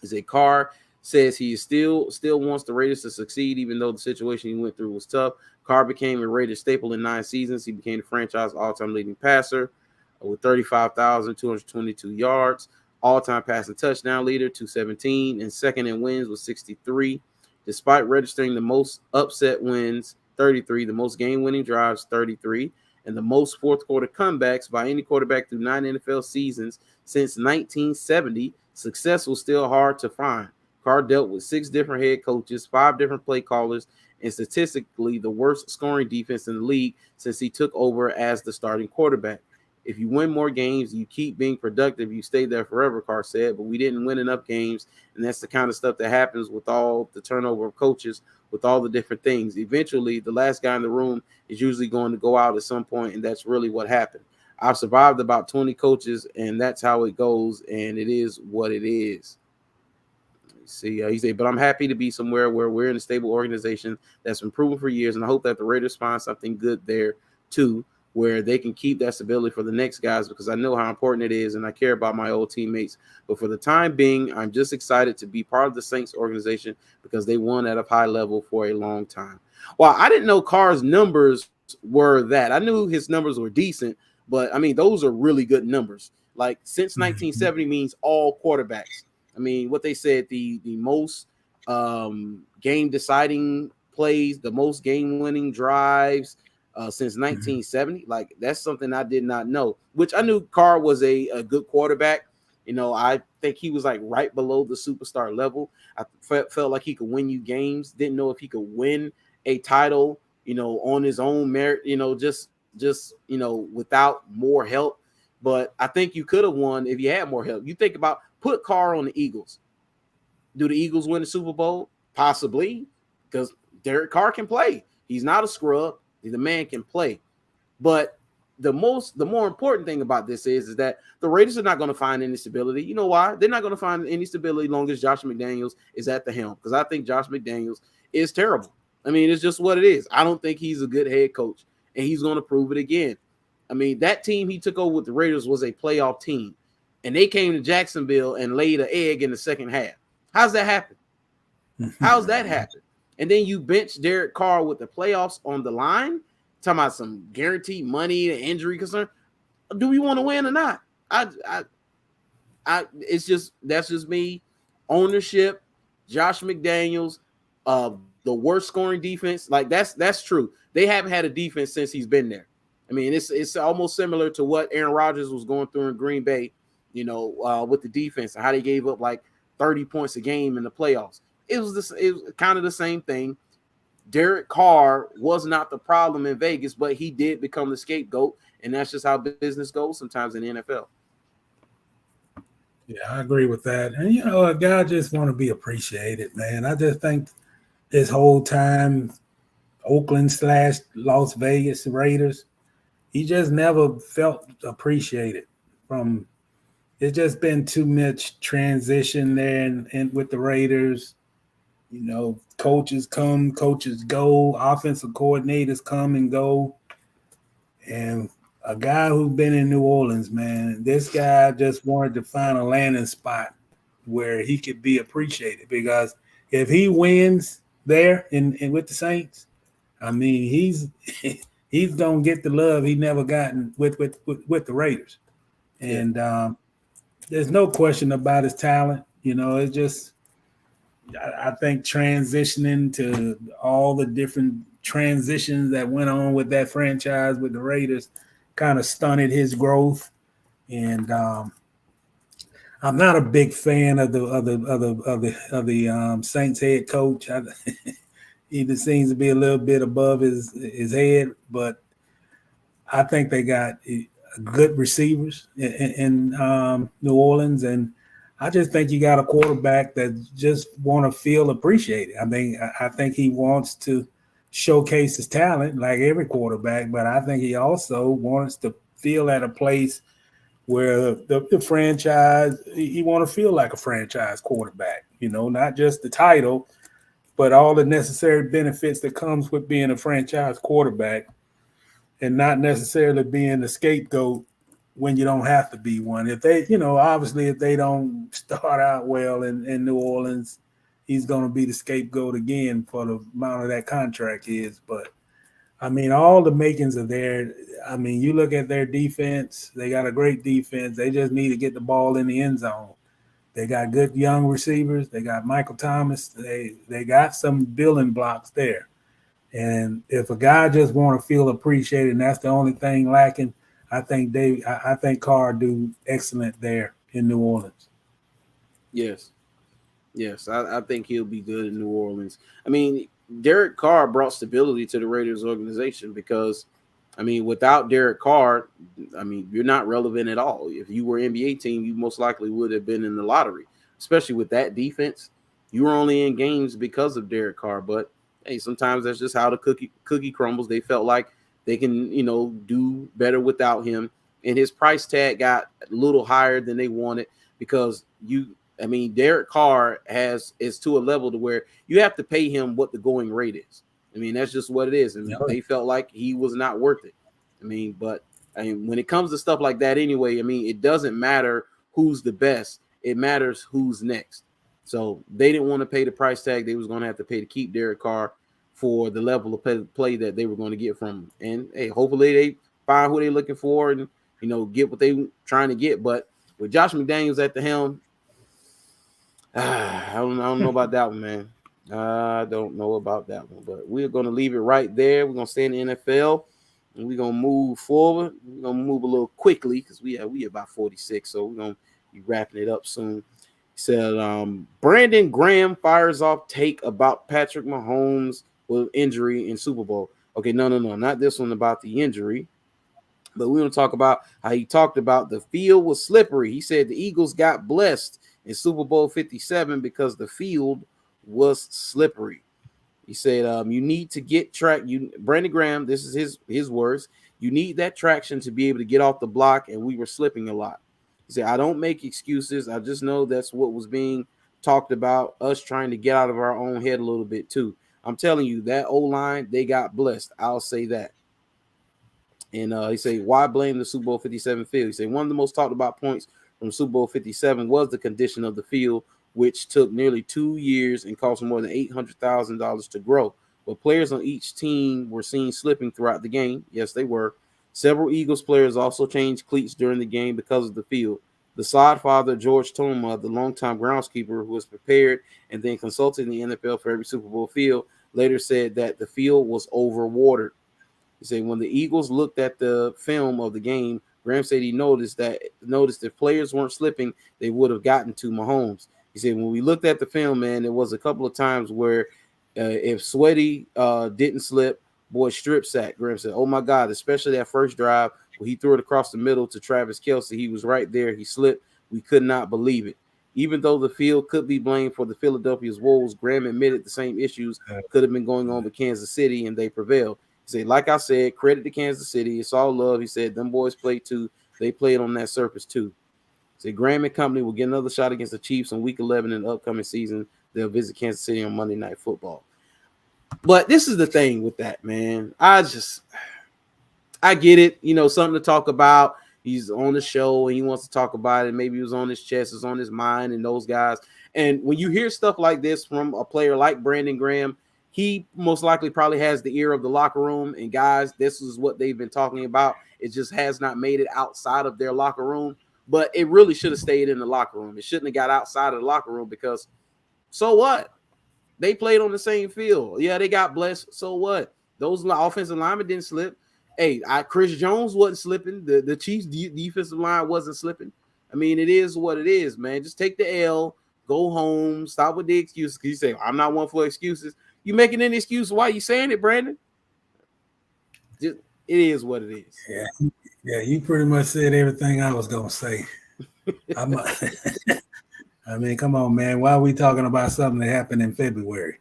S1: He said, Carr says he still wants the Raiders to succeed, even though the situation he went through was tough. Carr became a Raiders staple in 9 seasons. He became the franchise all-time leading passer with 35,222 yards. All-time passing touchdown leader, 217, and second in wins with 63. Despite registering the most upset wins, 33, the most game-winning drives, 33, and the most fourth-quarter comebacks by any quarterback through 9 NFL seasons since 1970, success was still hard to find. Carr dealt with 6 different head coaches, 5 different play callers, and statistically the worst scoring defense in the league since he took over as the starting quarterback. If you win more games, you keep being productive, you stay there forever, Carr said, but we didn't win enough games, and that's the kind of stuff that happens with all the turnover of coaches, with all the different things. Eventually, the last guy in the room is usually going to go out at some point, and that's really what happened. I've survived about 20 coaches, and that's how it goes, and it is what it is. See, he said, but I'm happy to be somewhere where we're in a stable organization that's been proven for years, and I hope that the Raiders find something good there, too, where they can keep that stability for the next guys, because I know how important it is, and I care about my old teammates. But for the time being, I'm just excited to be part of the Saints organization because they won at a high level for a long time. Well, I didn't know Carr's numbers were that. I knew his numbers were decent, but, I mean, those are really good numbers. Like, since 1970 means all quarterbacks. I mean, what they said, the most game-deciding plays, the most game-winning drives, since 1970. Like that's something I did not know. Which I knew Carr was a good quarterback. I think he was like right below the superstar level. I felt like he could win you games. Didn't know if he could win a title, on his own merit. Without more help. But I think you could have won if you had more help. You think about put Carr on the Eagles. Do the Eagles win the Super Bowl? Possibly, because Derek Carr can play. He's not a scrub. The man can play. But the more important thing about this is that the Raiders are not going to find any stability. You know why? They're not going to find any stability long as Josh McDaniels is at the helm, because I think Josh McDaniels is terrible. I mean, it's just what it is. I don't think he's a good head coach, and he's going to prove it again. I mean, that team he took over with the Raiders was a playoff team, and they came to Jacksonville and laid an egg in the second half. How's that happen? How's that happen? And then you bench Derek Carr with the playoffs on the line, talking about some guaranteed money, injury concern. Do we want to win or not? That's just me. Ownership, Josh McDaniels, the worst scoring defense. Like that's true. They haven't had a defense since he's been there. I mean, it's almost similar to what Aaron Rodgers was going through in Green Bay, with the defense and how they gave up like 30 points a game in the playoffs. It was kind of the same thing. Derek Carr was not the problem in Vegas, but he did become the scapegoat, and that's just how business goes sometimes in the NFL.
S2: Yeah, I agree with that. And, a guy just want to be appreciated, man. I just think this whole time, Oakland/Las Vegas Raiders, he just never felt appreciated. It's just been too much transition there and with the Raiders. Coaches come, coaches go, offensive coordinators come and go. And a guy who's been in New Orleans, man, this guy just wanted to find a landing spot where he could be appreciated, because if he wins there in with the Saints, I mean, he's gonna get the love he never gotten with the Raiders. And there's no question about his talent. It's just, I think transitioning to all the different transitions that went on with that franchise with the Raiders kind of stunted his growth. And I'm not a big fan of the Saints head coach. He just seems to be a little bit above his head, but I think they got good receivers in New Orleans, and I just think you got a quarterback that just want to feel appreciated. I mean, I think he wants to showcase his talent like every quarterback, but I think he also wants to feel at a place where the franchise, he want to feel like a franchise quarterback, not just the title, but all the necessary benefits that comes with being a franchise quarterback, and not necessarily being the scapegoat when you don't have to be one. If they, obviously if they don't start out well in New Orleans, he's going to be the scapegoat again for the amount of that contract is. But, I mean, all the makings are there. I mean, you look at their defense, they got a great defense. They just need to get the ball in the end zone. They got good young receivers. They got Michael Thomas. They got some building blocks there. And if a guy just want to feel appreciated and that's the only thing lacking, I think Carr do excellent there in New Orleans.
S1: Yes, I think he'll be good in New Orleans. I mean, Derek Carr brought stability to the Raiders organization because, I mean, without Derek Carr, I mean, you're not relevant at all. If you were an NBA team, you most likely would have been in the lottery, especially with that defense. You were only in games because of Derek Carr, but hey, sometimes that's just how the cookie crumbles. They felt like they can, do better without him. And his price tag got a little higher than they wanted because Derek Carr is to a level to where you have to pay him what the going rate is. I mean, that's just what it is. And they felt like he was not worth it. But when it comes to stuff like that anyway, it doesn't matter who's the best. It matters who's next. So they didn't want to pay the price tag they was going to have to pay to keep Derek Carr for the level of play that they were going to get from him. And hey, hopefully they find who they're looking for and, get what they trying to get. But with Josh McDaniels at the helm, I don't know about that one, man. I don't know about that one, but we're going to leave it right there. We're going to stay in the NFL. And we're gonna move forward. We're gonna move a little quickly because we about 46, so we're gonna be wrapping it up soon. He said, Brandon Graham fires off take about Patrick Mahomes with injury in Super Bowl. Okay, no, not this one about the injury. But we want to talk about how he talked about the field was slippery. He said the Eagles got blessed in Super Bowl 57 because the field was slippery. He said, you need to get track. Brandon Graham, this is his words. You need that traction to be able to get off the block, and we were slipping a lot. He said, I don't make excuses. I just know that's what was being talked about, us trying to get out of our own head a little bit too. I'm telling you, that O-line, they got blessed. I'll say that. And he said, why blame the Super Bowl 57 field? He said, one of the most talked about points from Super Bowl 57 was the condition of the field, which took nearly 2 years and cost more than $800,000 to grow. But players on each team were seen slipping throughout the game. Yes, they were. Several Eagles players also changed cleats during the game because of the field. The sod father, George Toma, the longtime groundskeeper who was prepared and then consulted the NFL for every Super Bowl field, later said that the field was overwatered. He said when the Eagles looked at the film of the game, Graham said he noticed if players weren't slipping, they would have gotten to Mahomes. He said when we looked at the film, man, there was a couple of times where if Sweaty didn't slip, boy, strip sack. Graham said, oh, my God, especially that first drive where he threw it across the middle to Travis Kelce. He was right there. He slipped. We could not believe it. Even though the field could be blamed for the Philadelphia's woes, Graham admitted the same issues could have been going on with Kansas City, and they prevailed. He said, like I said, credit to Kansas City. It's all love. He said, them boys played too. They played on that surface too. He said, Graham and company will get another shot against the Chiefs in Week 11 in the upcoming season. They'll visit Kansas City on Monday Night Football. But this is the thing with that, man. I get it. You know, something to talk about. He's on the show and he wants to talk about it. Maybe it was on his chest, it's on his mind, and those guys. And when you hear stuff like this from a player like Brandon Graham, he most likely probably has the ear of the locker room. And guys, this is what they've been talking about. It just has not made it outside of their locker room. But it really should have stayed in the locker room. It shouldn't have got outside of the locker room because so what? They played on the same field. Yeah, they got blessed. So what? Those offensive linemen didn't slip. Hey, Chris Jones wasn't slipping. The Chiefs' defensive line wasn't slipping. I mean, it is what it is, man. Just take the L, go home, stop with the excuses. You say, I'm not one for excuses. You making any excuse? Why you saying it, Brandon? Just, it is what it is.
S2: Yeah, you pretty much said everything I was going to say. I mean, come on, man. Why are we talking about something that happened in February?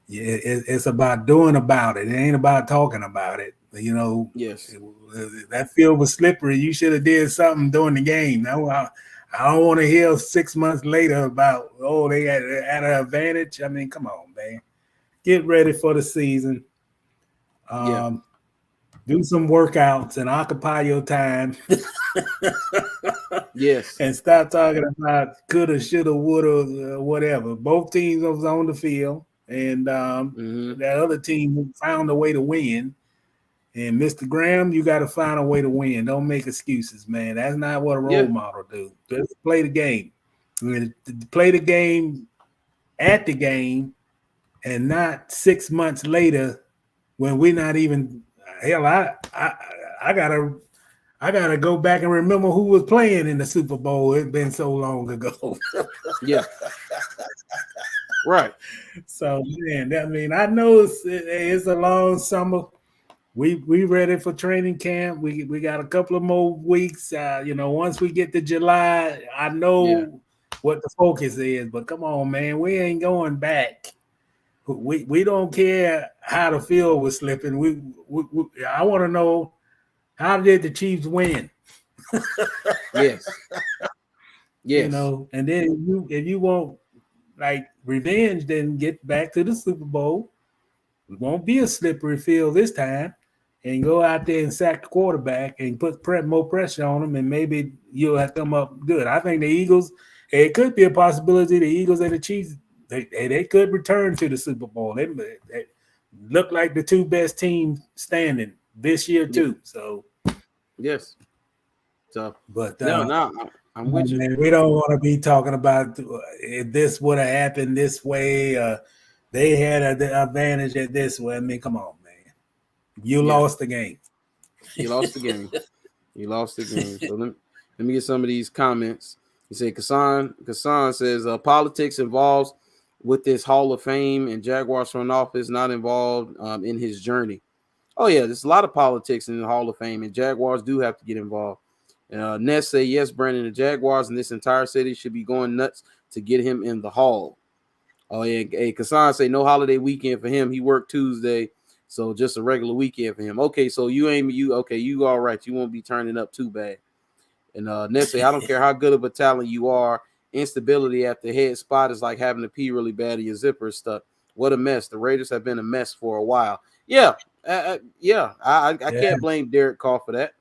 S2: Yeah, it's about doing about it. It ain't about talking about it. You know,
S1: yes,
S2: that field was slippery. You should have did something during the game. Now, I don't want to hear 6 months later about, they had an advantage. I mean, come on, man. Get ready for the season. Do some workouts and occupy your time.
S1: Yes.
S2: And stop talking about coulda, shoulda, woulda, whatever. Both teams was on the field, and that other team found a way to win. And Mr. Graham, you got to find a way to win. Don't make excuses, man. That's not what a role model do. Just play the game. Play the game at the game, and not 6 months later when we're not even. Hell, I gotta go back and remember who was playing in the Super Bowl. It's been so long ago.
S1: Yeah. Right.
S2: So, man, I know it's a long summer. We ready for training camp. We got a couple of more weeks. Once we get to July, I know what the focus is. But come on, man, we ain't going back. We don't care how the field was slipping. I want to know, how did the Chiefs win?
S1: Yes.
S2: Yes. And then if you want like revenge, then get back to the Super Bowl. It won't be a slippery field this time, and go out there and sack the quarterback and put more pressure on them, and maybe you'll have come up good. I think the Eagles, it could be a possibility the Eagles and the Chiefs, they could return to the Super Bowl. They look like the two best teams standing this year too. So
S1: yes. So,
S2: but
S1: I'm with you.
S2: We don't want to be talking about if this would have happened this way. They had an advantage at this way. I mean, come on, man. You lost the game.
S1: You lost the game. You lost the game. So let me get some of these comments. He said, Kassan says, politics involves with this Hall of Fame and Jaguars front office not involved in his journey. Oh, yeah, there's a lot of politics in the Hall of Fame, and Jaguars do have to get involved. Ness say, yes, Brandon, the Jaguars and this entire city should be going nuts to get him in the Hall. Oh, yeah, hey, Kassan say, no holiday weekend for him. He worked Tuesday, so just a regular weekend for him. Okay, so you all right. You won't be turning up too bad. And Ness say, I don't care how good of a talent you are. Instability at the head spot is like having to pee really bad and your zipper is stuck. What a mess. The Raiders have been a mess for a while. Yeah. I can't blame Derek Carr for that.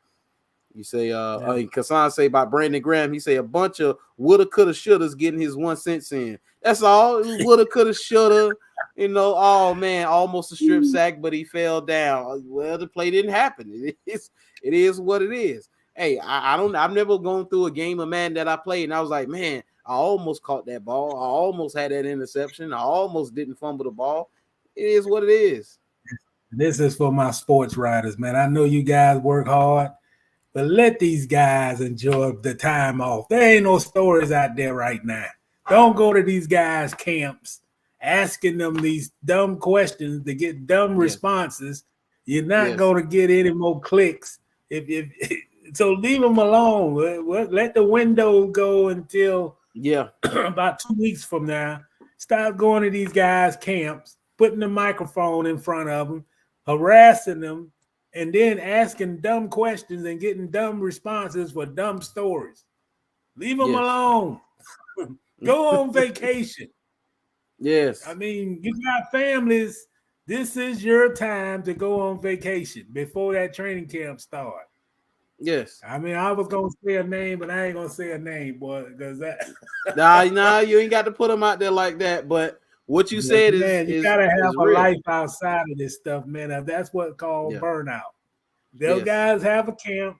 S1: You say, Kassan say about Brandon Graham, he say a bunch of woulda, coulda, shouldas getting his 1 cent in. That's all. Woulda, coulda, shoulda. Oh man, almost a strip sack, but he fell down. Well, the play didn't happen. It is what it is. Hey, I've never gone through a game of Madden that I played, and I was like, man, I almost caught that ball. I almost had that interception. I almost didn't fumble the ball. It is what it is.
S2: This is for my sports writers, man. I know you guys work hard, but let these guys enjoy the time off. There ain't no stories out there right now. Don't go to these guys' camps asking them these dumb questions to get dumb responses. You're not going to get any more clicks. So leave them alone. Let the window go until about 2 weeks from now. Stop going to these guys' camps, putting the microphone in front of them, harassing them, and then asking dumb questions and getting dumb responses for dumb stories. Leave them alone. Go on vacation.
S1: Yes.
S2: I mean, you got families. This is your time to go on vacation before that training camp starts.
S1: Yes.
S2: I mean, I was going to say a name, but I ain't going to say a name, boy, because that.
S1: Nah, you ain't got to put them out there like that. But what you said
S2: you got to have a life outside of this stuff, man. That's what's called burnout. Those guys have a camp,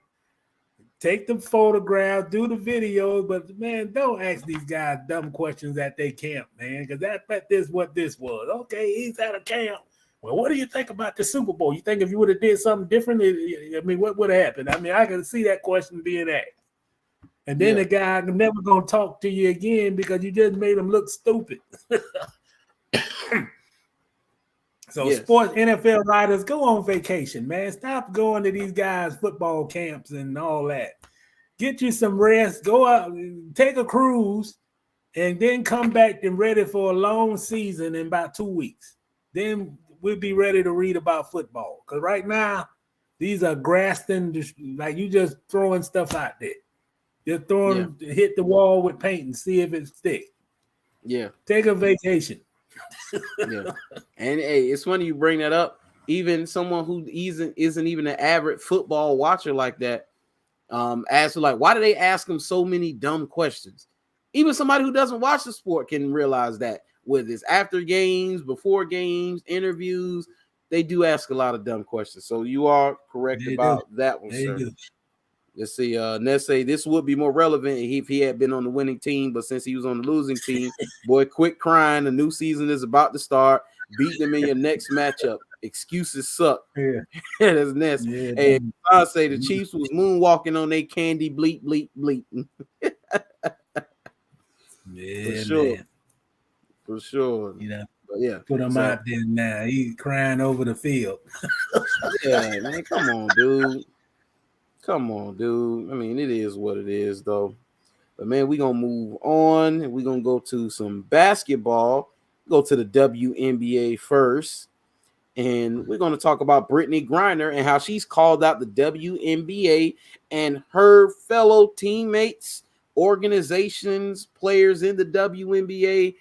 S2: take the photographs, do the videos, but, man, don't ask these guys dumb questions at their camp, man, because that is what this was. Okay, he's at a camp. Well, what do you think about the Super Bowl? You think if you would have did something different, I mean, what would have happened? I mean, I can see that question being asked. And then the guy never going to talk to you again because you just made him look stupid. So sports NFL writers, go on vacation, man. Stop going to these guys' football camps and all that. Get you some rest. Go out, take a cruise, and then come back and ready for a long season in about 2 weeks. Then we'll be ready to read about football. Because right now, these are grasping, like you just throwing stuff out there. Just throwing, hit the wall with paint and see if it sticks.
S1: Yeah.
S2: Take a vacation.
S1: And hey, it's funny you bring that up. Even someone who isn't even an avid football watcher like that, asked like, why do they ask them so many dumb questions? Even somebody who doesn't watch the sport can realize that. Whether it's after games, before games, interviews, they do ask a lot of dumb questions. So you are correct about that one, sir. Let's see. Ness say this would be more relevant if he had been on the winning team, but since he was on the losing team, boy, quit crying. The new season is about to start. Beat them in your next matchup. Excuses suck.
S2: Yeah,
S1: that's Ness. Hey, I say the Chiefs was moonwalking on their candy bleep bleep bleep. For sure. Man. For sure.
S2: You know,
S1: but
S2: put him out there now. He's crying over the field.
S1: Yeah, man. Come on, dude. I mean, it is what it is, though. But, man, we're going to move on. We're going to go to some basketball. Go to the WNBA first. And we're going to talk about Brittney Griner and how she's called out the WNBA and her fellow teammates, organizations, players in the WNBA.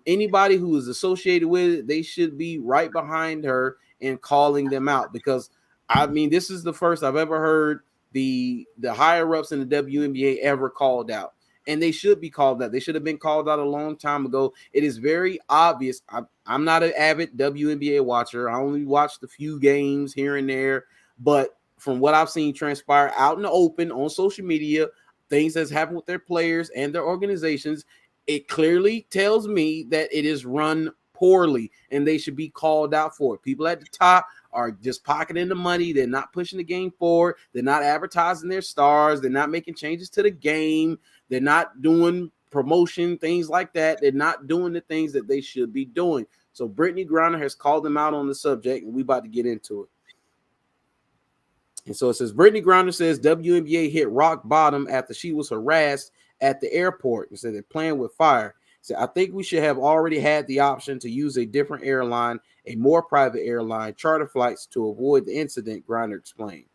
S1: Anybody who is associated with it, they should be right behind her and calling them out, because I mean, this is the first I've ever heard the higher ups in the WNBA ever called out, and they should be called out. They should have been called out a long time ago. It is very obvious. I'm not an avid WNBA watcher. I only watched a few games here and there, but from what I've seen transpire out in the open on social media, things that's happened with their players and their organizations, it clearly tells me that it is run poorly, and they should be called out for it. People at the top are just pocketing the money. They're not pushing the game forward. They're not advertising their stars. They're not making changes to the game. They're not doing promotion, things like that. They're not doing the things that they should be doing. So Brittney Griner has called them out on the subject, and we about to get into it. And so it says, Brittney Griner says WNBA hit rock bottom after she was harassed at the airport. And said they're playing with fire. So I think we should have already had the option to use a different airline, a more private airline, charter flights to avoid the incident, Griner explained.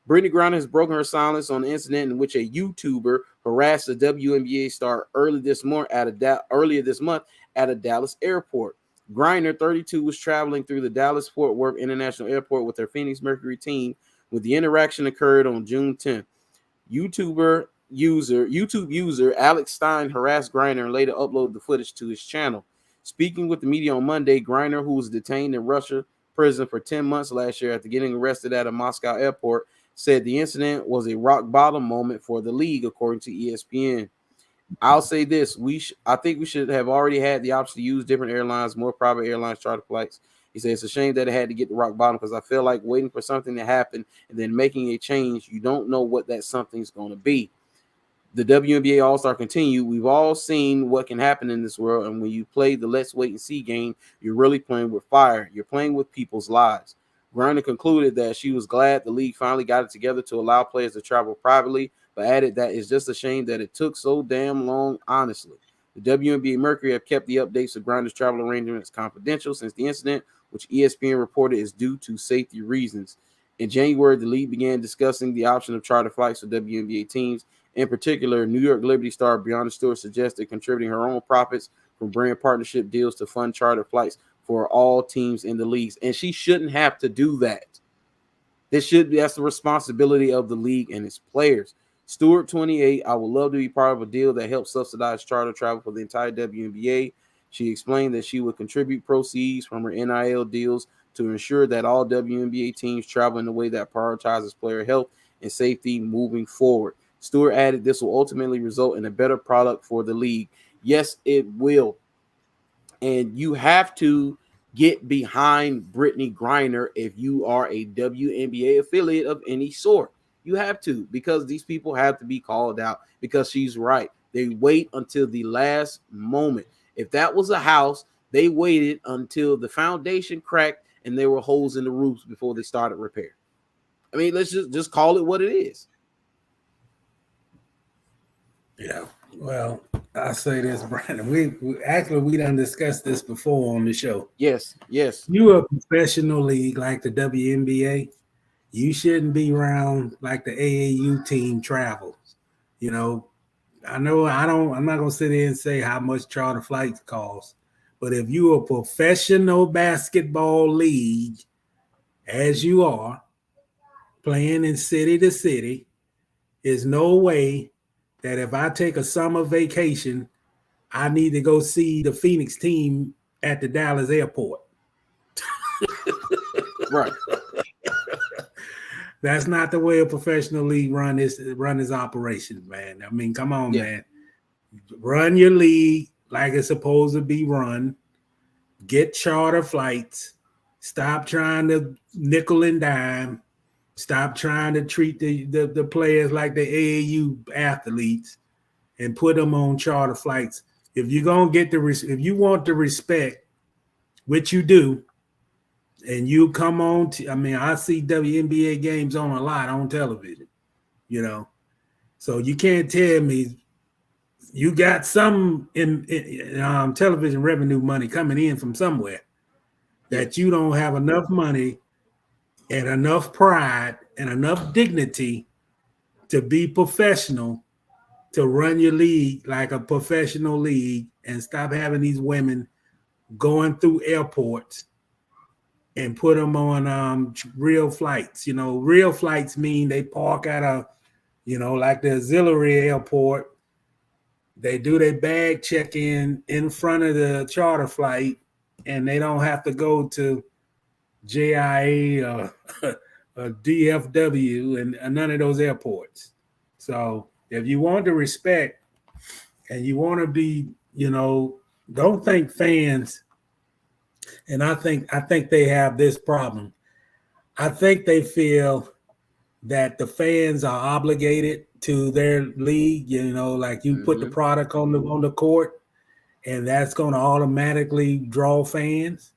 S1: Brittney Griner has broken her silence on the incident in which a YouTuber harassed a WNBA star earlier this month at a Dallas airport. Griner, 32, was traveling through the Dallas-Fort Worth International Airport with her Phoenix Mercury team when the interaction occurred on June 10th. YouTube user Alex Stein harassed Griner and later uploaded the footage to his channel. Speaking with the media on Monday, Griner, who was detained in Russia prison for 10 months last year after getting arrested at a Moscow airport, said the incident was a rock bottom moment for the league, according to ESPN. I'll say this: I think we should have already had the option to use different airlines, more private airlines, charter flights. He said it's a shame that it had to get to rock bottom because I feel like waiting for something to happen and then making a change, you don't know what that something's going to be. The WNBA All-Star continued. We've all seen what can happen in this world, and when you play the let's wait and see game, you're really playing with fire. You're playing with people's lives. Griner concluded that she was glad the league finally got it together to allow players to travel privately, but added that it's just a shame that it took so damn long, honestly. The WNBA Mercury have kept the updates of Griner's travel arrangements confidential since the incident, which ESPN reported is due to safety reasons. In January, the league began discussing the option of charter flights for WNBA teams. In particular, New York Liberty star Breanna Stewart suggested contributing her own profits from brand partnership deals to fund charter flights for all teams in the leagues. And she shouldn't have to do that. That's the responsibility of the league and its players. Stewart, 28, I would love to be part of a deal that helps subsidize charter travel for the entire WNBA. She explained that she would contribute proceeds from her NIL deals to ensure that all WNBA teams travel in a way that prioritizes player health and safety moving forward. Stewart added this will ultimately result in a better product for the league. Yes, it will. And you have to get behind Brittney Griner if you are a WNBA affiliate of any sort. You have to, because these people have to be called out because she's right. They wait until the last moment. If that was a house, they waited until the foundation cracked and there were holes in the roofs before they started repair. I mean, let's just call it what it is.
S2: Yeah. Well, I say this, Brandon. We done discussed this before on the show.
S1: Yes.
S2: You a professional league like the WNBA. You shouldn't be around like the AAU team travels. You know, I'm not gonna sit there and say how much charter flights cost, but if you're a professional basketball league, as you are, playing in city to city, there's no way that if I take a summer vacation, I need to go see the Phoenix team at the Dallas airport.
S1: Right.
S2: That's not the way a professional league run his operations, man. I mean, come on, man. Run your league like it's supposed to be run. Get charter flights. Stop trying to nickel and dime. Stop trying to treat the players like the AAU athletes and put them on charter flights. If you're gonna if you want to respect, which you do, and you come on, I see WNBA games on a lot on television, you know. So you can't tell me you got some in television revenue money coming in from somewhere that you don't have enough money and enough pride and enough dignity to be professional, to run your league like a professional league and stop having these women going through airports and put them on real flights. You know, real flights mean they park at like the auxiliary airport. They do their bag check-in in front of the charter flight, and they don't have to go to JIA or DFW and none of those airports. So if you want to respect and you want to be, don't think fans And I think they have this problem. I think they feel that the fans are obligated to their league. You know, like you put the product on the court, and that's going to automatically draw fans.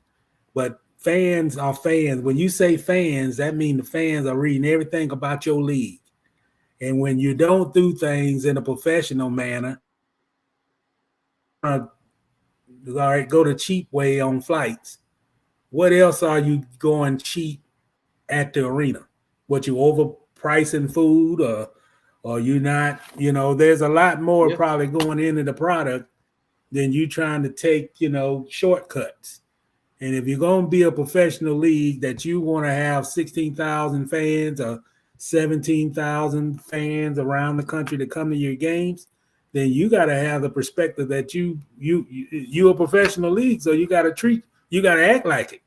S2: But fans are fans. When you say fans, that means the fans are reading everything about your league. And when you don't do things in a professional manner, all right, go the cheap way on flights. What else are you going cheap at the arena? What, you overpricing food, or you not? You know, there's a lot more probably going into the product than you trying to take, shortcuts. And if you're going to be a professional league that you want to have 16,000 fans or 17,000 fans around the country to come to your games, then you got to have the perspective that you a professional league, so you got to act like it.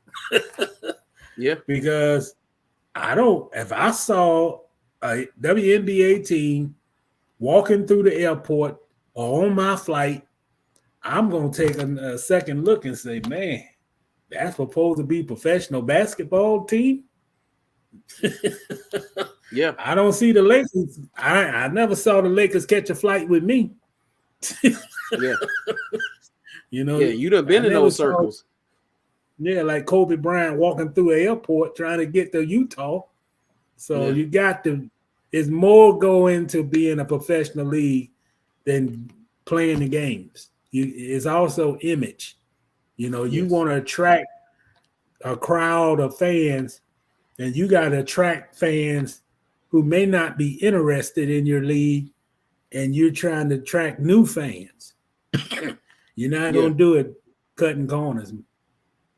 S1: Yeah.
S2: Because if I saw a WNBA team walking through the airport or on my flight, I'm going to take a second look and say, man, that's supposed to be professional basketball team.
S1: Yeah.
S2: I don't see the Lakers. I never saw the Lakers catch a flight with me.
S1: Yeah.
S2: Yeah,
S1: you done been in those circles.
S2: Like Kobe Bryant walking through an airport trying to get to Utah. So you got to, it's more going to being a professional league than playing the games. It's also image. You want to attract a crowd of fans, and you got to attract fans who may not be interested in your league, and you're trying to attract new fans. You're not going to do it cutting corners.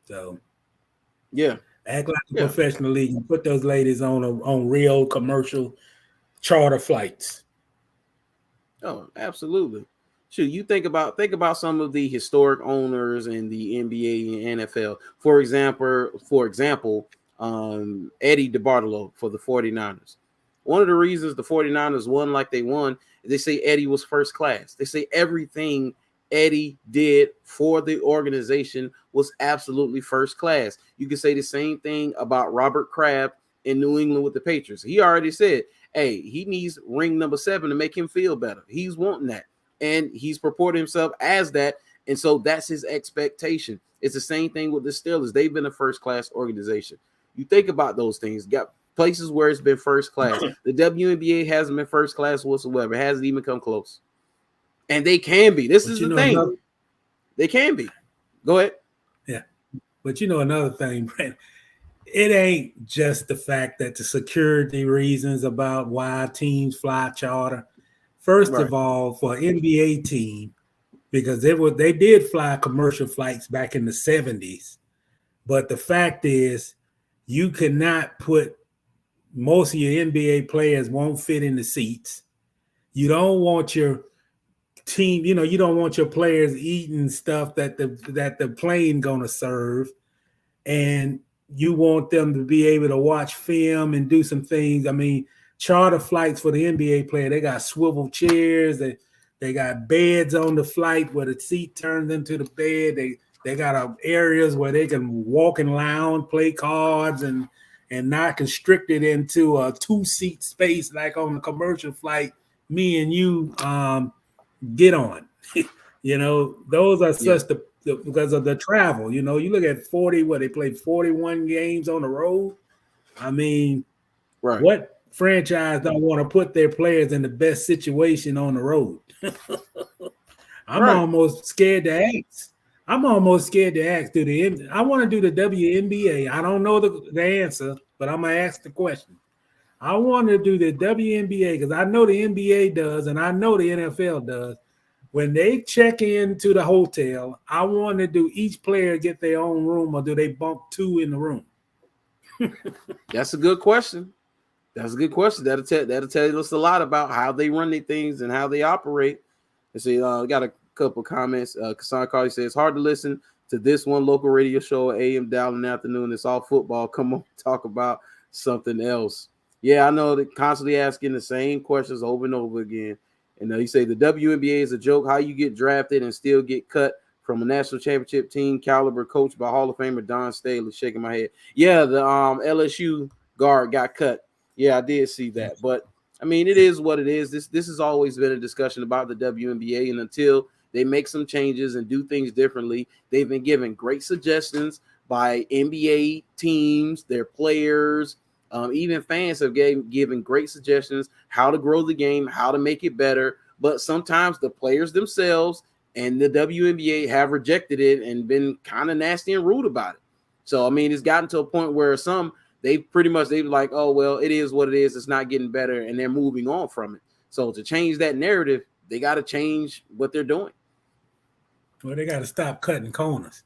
S2: So, act like a professional league and put those ladies on real commercial charter flights.
S1: Oh, absolutely. Shoot, you think about some of the historic owners in the NBA and NFL. For example, Eddie DeBartolo for the 49ers. One of the reasons the 49ers won like they won, they say Eddie was first class. They say everything Eddie did for the organization was absolutely first class. You can say the same thing about Robert Kraft in New England with the Patriots. He already said, hey, he needs ring number 7 to make him feel better. He's wanting that. And he's purporting himself as that. And so that's his expectation. It's the same thing with the Steelers. They've been a first-class organization. You think about those things. Got places where it's been first class. The WNBA hasn't been first class whatsoever. It hasn't even come close. And they can be. This is the thing. They can be. Go ahead.
S2: Yeah. But another thing, Brent, it ain't just the fact that the security reasons about why teams fly charter. First of all, for an NBA team, because they did fly commercial flights back in the 70s. But the fact is, you cannot put, most of your NBA players won't fit in the seats. You don't want your team, you don't want your players eating stuff that the plane gonna serve. And you want them to be able to watch film and do some things. I mean, charter flights for the NBA player, they got swivel chairs, they got beds on the flight where the seat turns into the bed. They got areas where they can walk and lounge, play cards, and not constricted into a 2-seat space like on the commercial flight me and you get on. Those are such because of the travel. You look at 40, they played 41 games on the road. I mean, what franchise don't want to put their players in the best situation on the road? I'm almost scared to ask. I want to do the WNBA. I don't know the answer, but I'm going to ask the question. I want to do the WNBA because I know the NBA does and I know the NFL does. When they check into the hotel, I want to do each player get their own room, or do they bunk 2 in the room?
S1: That's a good question. That'll tell us a lot about how they run their things and how they operate. Let's see, got a couple comments. Kassan Carly says, hard to listen to this one local radio show at AM down in the afternoon. It's all football. Come on, talk about something else. Yeah, I know they're constantly asking the same questions over and over again. And he say the WNBA is a joke. How you get drafted and still get cut from a national championship team caliber, coached by Hall of Famer Don Staley. Shaking my head. Yeah, the LSU guard got cut. Yeah, I did see that. But I mean, it is what it is. This has always been a discussion about the WNBA, and until they make some changes and do things differently, they've been given great suggestions by NBA teams, their players, even fans have given great suggestions how to grow the game, how to make it better. But sometimes the players themselves and the WNBA have rejected it and been kind of nasty and rude about it. So, I mean, it's gotten to a point where they've like, oh, well, it is what it is. It's not getting better. And they're moving on from it. So to change that narrative, they got to change what they're doing.
S2: Well, they got to stop cutting corners.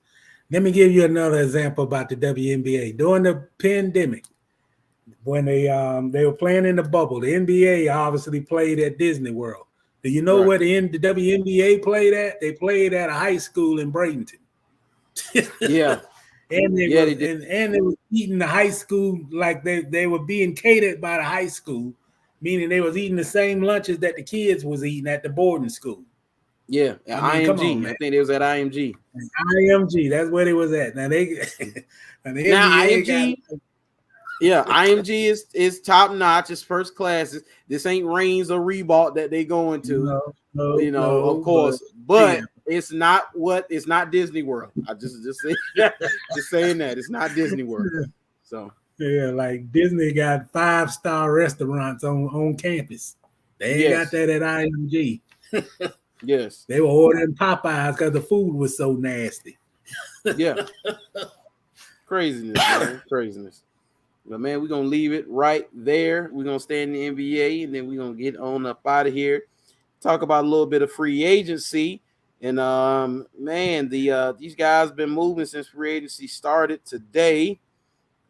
S2: Let me give you another example about the WNBA. During the pandemic, when they were playing in the bubble, the NBA obviously played at Disney World. Do you know where the WNBA played at? They played at a high school in Bradenton.
S1: Yeah.
S2: And they were eating the high school, like they were being catered by the high school, meaning they was eating the same lunches that the kids was eating at the boarding school.
S1: Yeah, IMG. I think it was at IMG.
S2: IMG, that's where they was at. Now
S1: IMG. Yeah, IMG is top notch. It's first class. This ain't Reigns or Reebok that they going to. No, of course, but it's not Disney World. I just saying that it's not Disney World. So
S2: yeah, like Disney got 5-star restaurants on campus. They ain't got that at IMG.
S1: Yes,
S2: they were ordering Popeyes because the food was so nasty.
S1: Yeah, craziness, man. Craziness. But man, we're gonna leave it right there. We're gonna stay in the NBA, and then we're gonna get on up out of here. Talk about a little bit of free agency. And man, these guys been moving since free agency started today.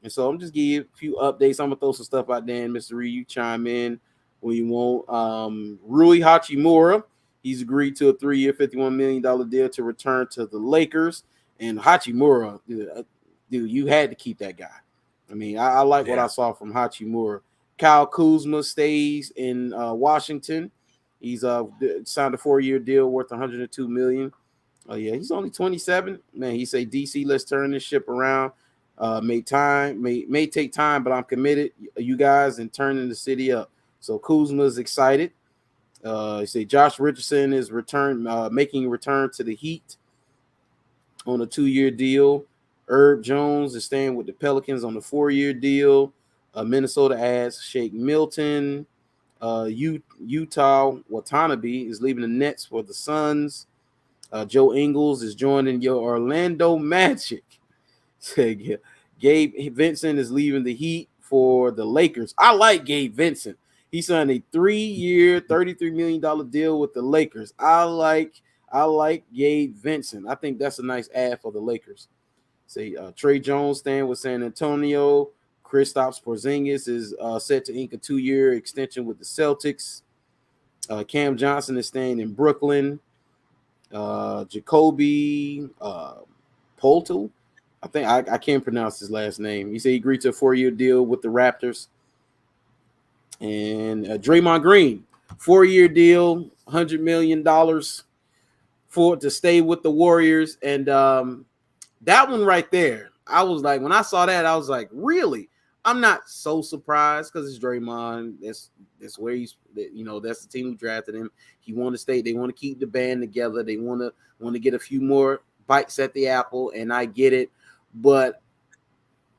S1: And so I'm just giving you a few updates. I'm gonna throw some stuff out there, and Mr. Reed, you chime in when you want. Rui Hachimura, he's agreed to a 3-year, $51 million deal to return to the Lakers. And Hachimura, dude, you had to keep that guy. I mean, I like what I saw from Hachimura. Kyle Kuzma stays in Washington. He's signed a 4-year deal worth $102 million. Oh yeah, he's only 27. Man, he say DC, let's turn this ship around. May take time, but I'm committed, you guys, and turning the city up. So Kuzma's excited. He say Josh Richardson is making a return to the Heat on a 2-year deal. Herb Jones is staying with the Pelicans on a 4-year deal. Minnesota adds Shake Milton. Utah Watanabe is leaving the Nets for the Suns. Joe Ingles is joining your Orlando Magic. Gabe Vincent is leaving the Heat for the Lakers. I like Gabe Vincent. He signed a 3-year, $33 million deal with the Lakers. I like Gabe Vincent. I think that's a nice ad for the Lakers. Say Trey Jones staying with San Antonio. Kristaps Porzingis is set to ink a 2-year extension with the Celtics. Cam Johnson is staying in Brooklyn. Jacoby Poltel, I think I can't pronounce his last name. He said he agreed to a 4-year deal with the Raptors. And Draymond Green, 4-year deal, $100 million to stay with the Warriors. And that one right there, I was like, when I saw that, I was like, really? I'm not so surprised because it's Draymond. That's where he's, that's the team who drafted him. He want to stay. They want to keep the band together. They want to get a few more bites at the apple, and I get it. But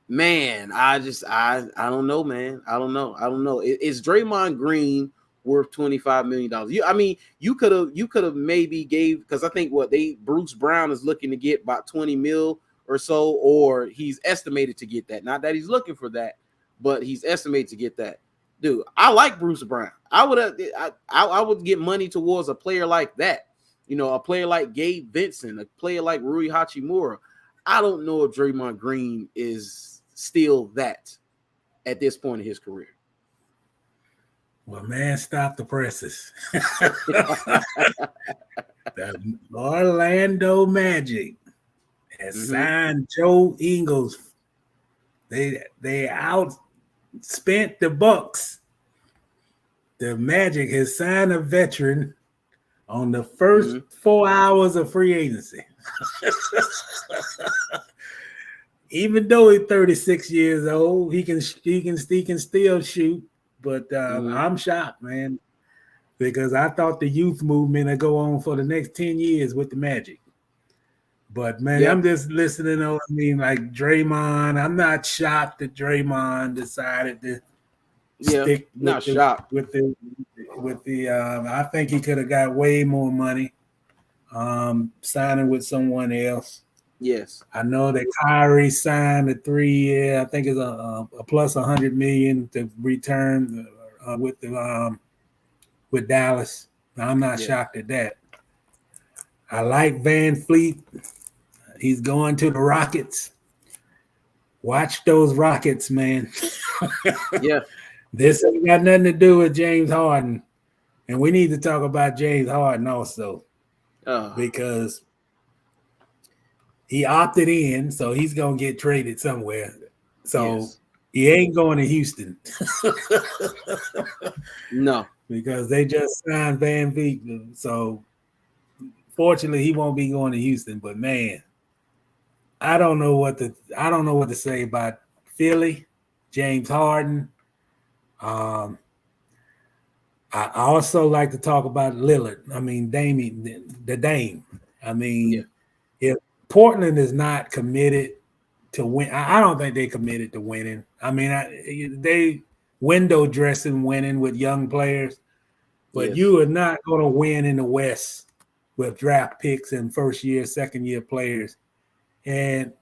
S1: man, I don't know, man. I don't know. Is Draymond Green worth $25 million? I mean, you could have maybe gave, because I think Bruce Brown is looking to get about 20 mil or so, or he's estimated to get that. Not that he's looking for that, but he's estimated to get that. Dude, I like Bruce Brown. I would get money towards a player like that. A player like Gabe Vincent, a player like Rui Hachimura. I don't know if Draymond Green is still that at this point in his career.
S2: Well, man, stop the presses. The Orlando Magic has signed Joe Ingles. They outspent the Bucks. The Magic has signed a veteran on the first 4 hours of free agency. Even though he's 36 years old, he can still shoot. But I'm shocked, man, because I thought the youth movement would go on for the next 10 years with the Magic. But man, I'm just listening to, like Draymond. I'm not shocked that Draymond decided to stick with the I think he could have got way more money signing with someone else.
S1: Yes.
S2: I know that Kyrie signed a 3-year, I think it's a plus $100 million to return with Dallas. I'm not shocked at that. I like Van Fleet. He's going to the Rockets. Watch those Rockets, man.
S1: Yeah.
S2: This ain't got nothing to do with James Harden. And we need to talk about James Harden also. Because he opted in, so he's going to get traded somewhere. So he ain't going to Houston.
S1: No.
S2: Because they just signed Van Fleet. So fortunately, he won't be going to Houston. But man, I don't know what to say about Philly, James Harden. I also like to talk about Lillard. Dame. If Portland is not committed to win, I don't think they're committed to winning. They window dressing winning with young players, but you are not going to win in the West with draft picks and first year, second year players. And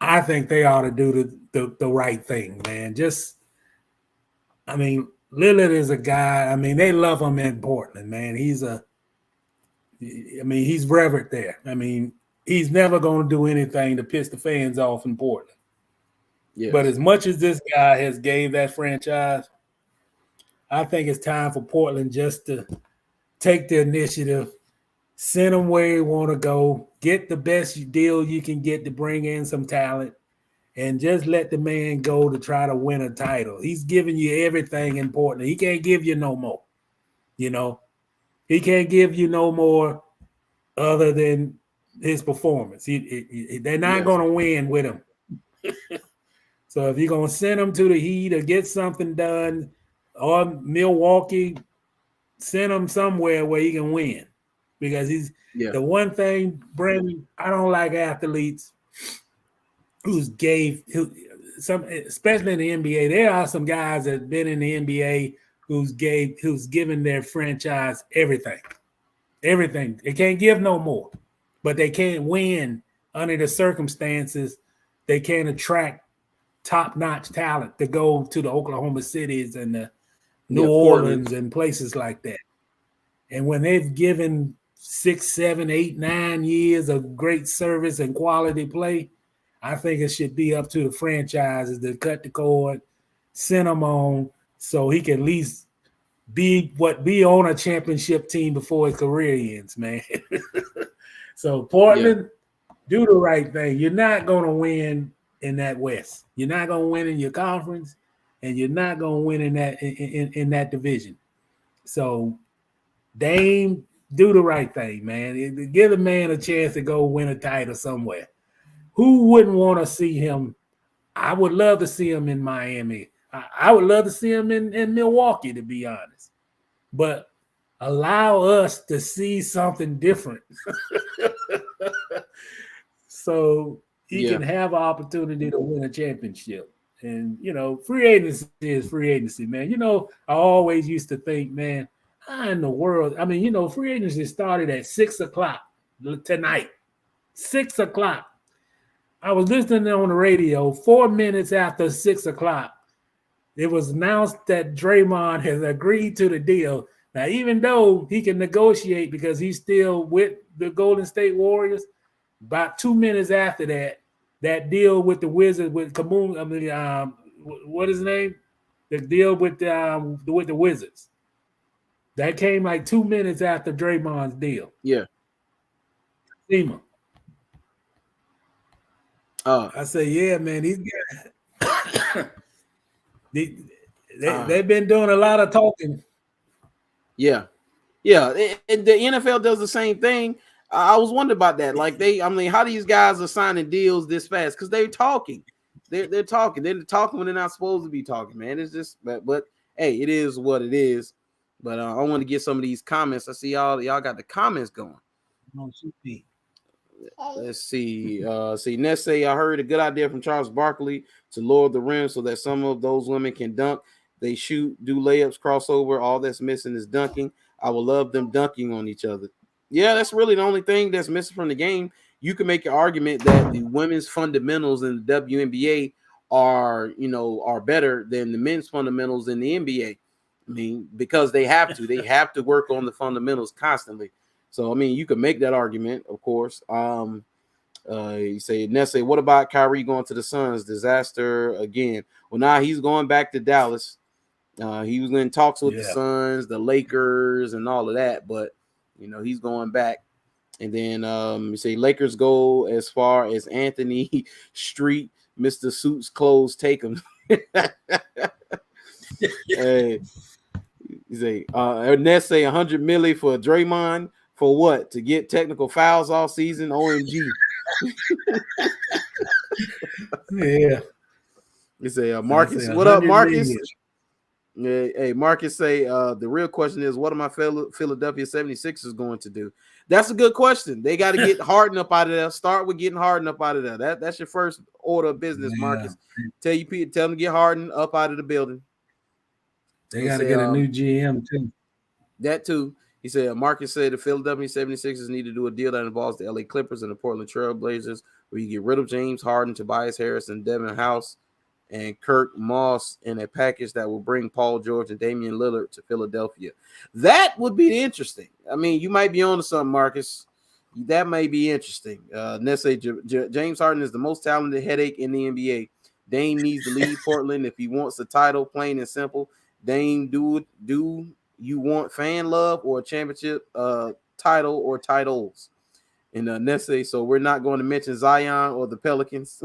S2: I think they ought to do the right thing, man. Lillard is a guy. They love him in Portland, man. He's revered there. He's never going to do anything to piss the fans off in Portland. Yes. But as much as this guy has gave that franchise, I think it's time for Portland just to take the initiative, send him where he want to go, get the best deal you can get to bring in some talent, and just let the man go to try to win a title. He's giving you everything in Portland. He can't give you no more. He can't give you no more other than his performance. They're not going to win with him. So if you're going to send him to the Heat or get something done, or Milwaukee, send him somewhere where he can win. Because he's the one thing, Brandon, I don't like athletes especially in the NBA. There are some guys that have been in the NBA who's given their franchise everything. Everything. They can't give no more, but they can't win under the circumstances. They can't attract top-notch talent to go to the Oklahoma Cities and the New Orleans and places like that. And when they've given 6, 7, 8, 9 years of great service and quality play, I think it should be up to the franchises to cut the cord, send him on so he can at least be on a championship team before his career ends, man. So Portland, do the right thing. You're not going to win in that West. You're not going to win in your conference, and you're not going to win in that division. So Dame, do the right thing, man. Give the man a chance to go win a title somewhere. Who wouldn't want to see him? I would love to see him in Miami. I would love to see him in Milwaukee, to be honest. But allow us to see something different so he can have an opportunity to win a championship. And, free agency is free agency, man. I always used to think, man, how in the world? Free agency started at 6 o'clock tonight. 6 o'clock. I was listening on the radio 4 minutes after 6 o'clock. It was announced that Draymond has agreed to the deal. Now, even though he can negotiate because he's still with the Golden State Warriors, about 2 minutes after that deal with the Wizards, with Kaboom, what is his name? The deal with the Wizards. That came like 2 minutes after Draymond's deal.
S1: Yeah.
S2: SEMA. I say, yeah, man, these guys, they've been doing a lot of talking.
S1: Yeah. And the NFL does the same thing. I was wondering about that. Like how these guys are signing deals this fast? Because they're talking. They're talking. They're talking when they're not supposed to be talking, man. It's just, but hey, it is what it is. But I want to get some of these comments. I see y'all got the comments going. Let's see. See, Ness say, I heard a good idea from Charles Barkley to lower the rim so that some of those women can dunk. They shoot, do layups, crossover. All that's missing is dunking. I would love them dunking on each other. Yeah, that's really the only thing that's missing from the game. You can make an argument that the women's fundamentals in the WNBA are better than the men's fundamentals in the NBA. I mean, because they have to work on the fundamentals constantly. So, I mean, you can make that argument, of course. You say, Ness, what about Kyrie going to the Suns? Disaster again. Well, now he's going back to Dallas. He was in talks with the Suns, the Lakers, and all of that, but he's going back. And then you say Lakers go as far as Anthony Street, Mr. Suits Clothes, take him. Hey, you say Ness say 100 million for Draymond for what? To get technical fouls all season? OMG.
S2: Yeah.
S1: You say Marcus, what up, Marcus? Million. Hey, Marcus say the real question is, what are my Philadelphia 76ers going to do? That's a good question. They got to get Harden up out of there. Start with getting Harden up out of there. That's your first order of business, Marcus. Tell them to get Harden up out of the building.
S2: They got to get a new GM too.
S1: That too. He said, Marcus said the Philadelphia 76ers need to do a deal that involves the LA Clippers and the Portland Trail Blazers, where you get rid of James Harden, Tobias Harris, and Devin House, and Kirk Moss in a package that will bring Paul George and Damian Lillard to Philadelphia. That would be interesting. I mean, you might be on to something, Marcus. That may be interesting. Let's say James Harden is the most talented headache in the NBA. Dame needs to leave Portland if he wants the title, plain and simple. Dame, do you want fan love or a championship title or titles? And Nesse, so we're not going to mention Zion or the Pelicans.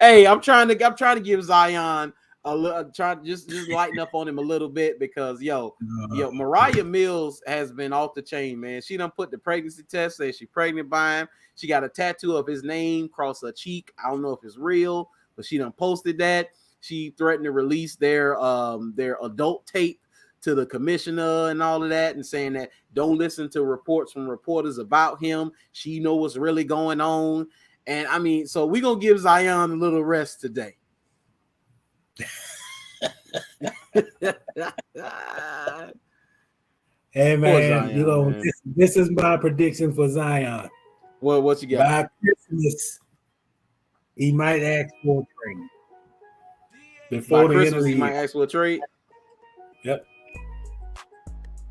S1: Hey, I'm trying to give Zion a little, just lighten up on him a little bit because Mariah Mills has been off the chain, man. She done put the pregnancy test, says she's pregnant by him. She got a tattoo of his name across her cheek. I don't know if it's real, but she done posted that. She threatened to release their adult tape to the commissioner and all of that, and saying that don't listen to reports from reporters about him. She know what's really going on. And I mean, so we're going to give Zion a little rest today.
S2: Hey, man, Zion, this is my prediction for Zion.
S1: Well, what you got?
S2: By Christmas, he might ask for a trade.
S1: Before the Christmas, he might ask for a trade?
S2: Yep.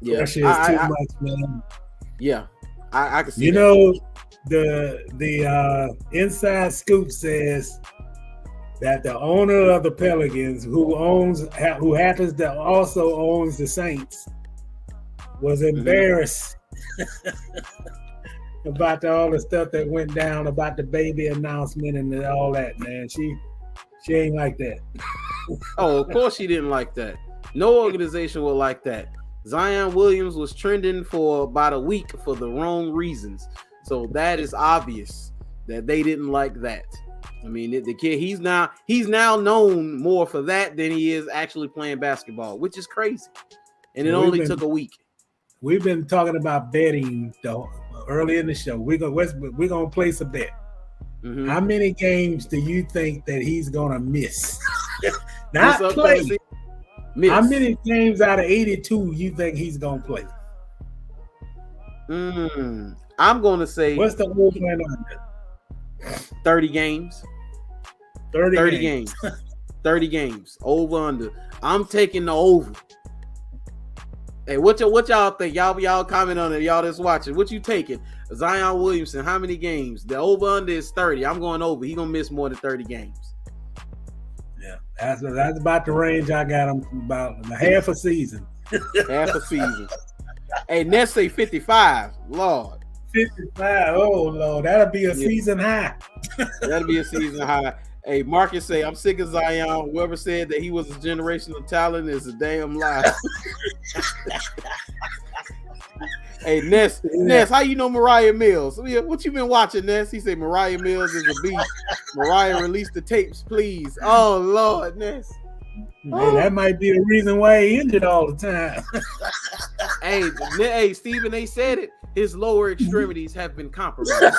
S1: Yeah,
S2: pressure is too much, man.
S1: Yeah, I can see.
S2: The inside scoop says that the owner of the Pelicans, who happens to also owns the Saints, was embarrassed about all the stuff that went down about the baby announcement and all that. Man, she ain't like that.
S1: Oh, of course she didn't like that. No organization will like that. Zion Williams was trending for about a week for the wrong reasons. So that is obvious that they didn't like that. I mean, the kid, he's now known more for that than he is actually playing basketball, which is crazy. And it only took a week.
S2: We've been talking about betting though early in the show. We're gonna place a bet. Mm-hmm. How many games do you think that he's gonna miss? Not play. Miss. How many games out of 82 you think he's gonna play?
S1: I'm gonna say,
S2: what's the over and under?
S1: 30 games. 30 games. 30 games. Over under. I'm taking the over. Hey, what y'all think? Y'all comment on it. Y'all that's watching. What you taking? Zion Williamson, how many games? The over under is 30. I'm going over. He gonna miss more than 30 games.
S2: Yeah, that's about the range I got him, about half a season.
S1: Half a season. Hey, Ness say 55. Lord.
S2: 55. Oh, Lord. That'll be a season high.
S1: That'll be a season high. Hey, Marcus say, I'm sick of Zion. Whoever said that he was a generational talent is a damn lie. Hey, Ness, how you know Mariah Mills? What you been watching, Ness? He said Mariah Mills is a beast. Mariah, release the tapes, please. Oh, Lord, Ness.
S2: Hey, that might be the reason why he injured all the time.
S1: Hey, Steven, they said it. His lower extremities have been compromised.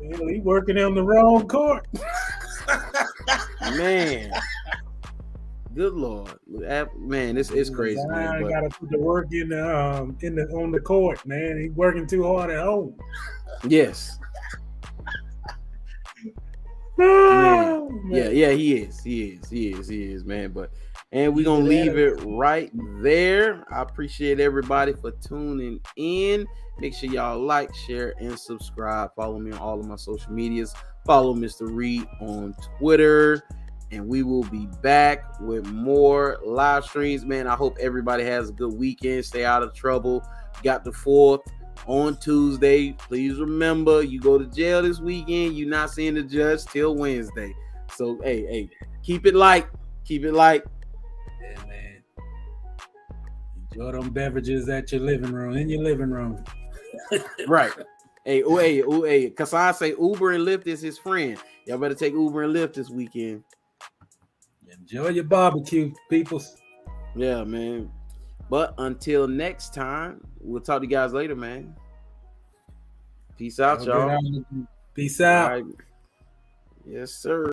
S2: He working on the wrong court.
S1: Man. Good Lord, man, it's crazy, man.
S2: I gotta put the work in on the court, man. He's working too hard at home.
S1: Yes. Man. Yeah, he is, man. And we're gonna leave it right there. I appreciate everybody for tuning in. Make sure y'all like, share, and subscribe. Follow me on all of my social medias. Follow Mr. Reed on Twitter. And we will be back with more live streams, man. I hope everybody has a good weekend. Stay out of trouble. Got the 4th on Tuesday. Please remember, you go to jail this weekend. You're not seeing the judge till Wednesday. So, hey, keep it light. Keep it light.
S2: Yeah, man. Enjoy them beverages in your living room.
S1: Right. Hey. Kassan say Uber and Lyft is his friend. Y'all better take Uber and Lyft this weekend.
S2: Enjoy your barbecue, peoples.
S1: Yeah, man. But until next time, we'll talk to you guys later, man. Peace out, y'all.
S2: Peace out.
S1: Right. Yes, sir.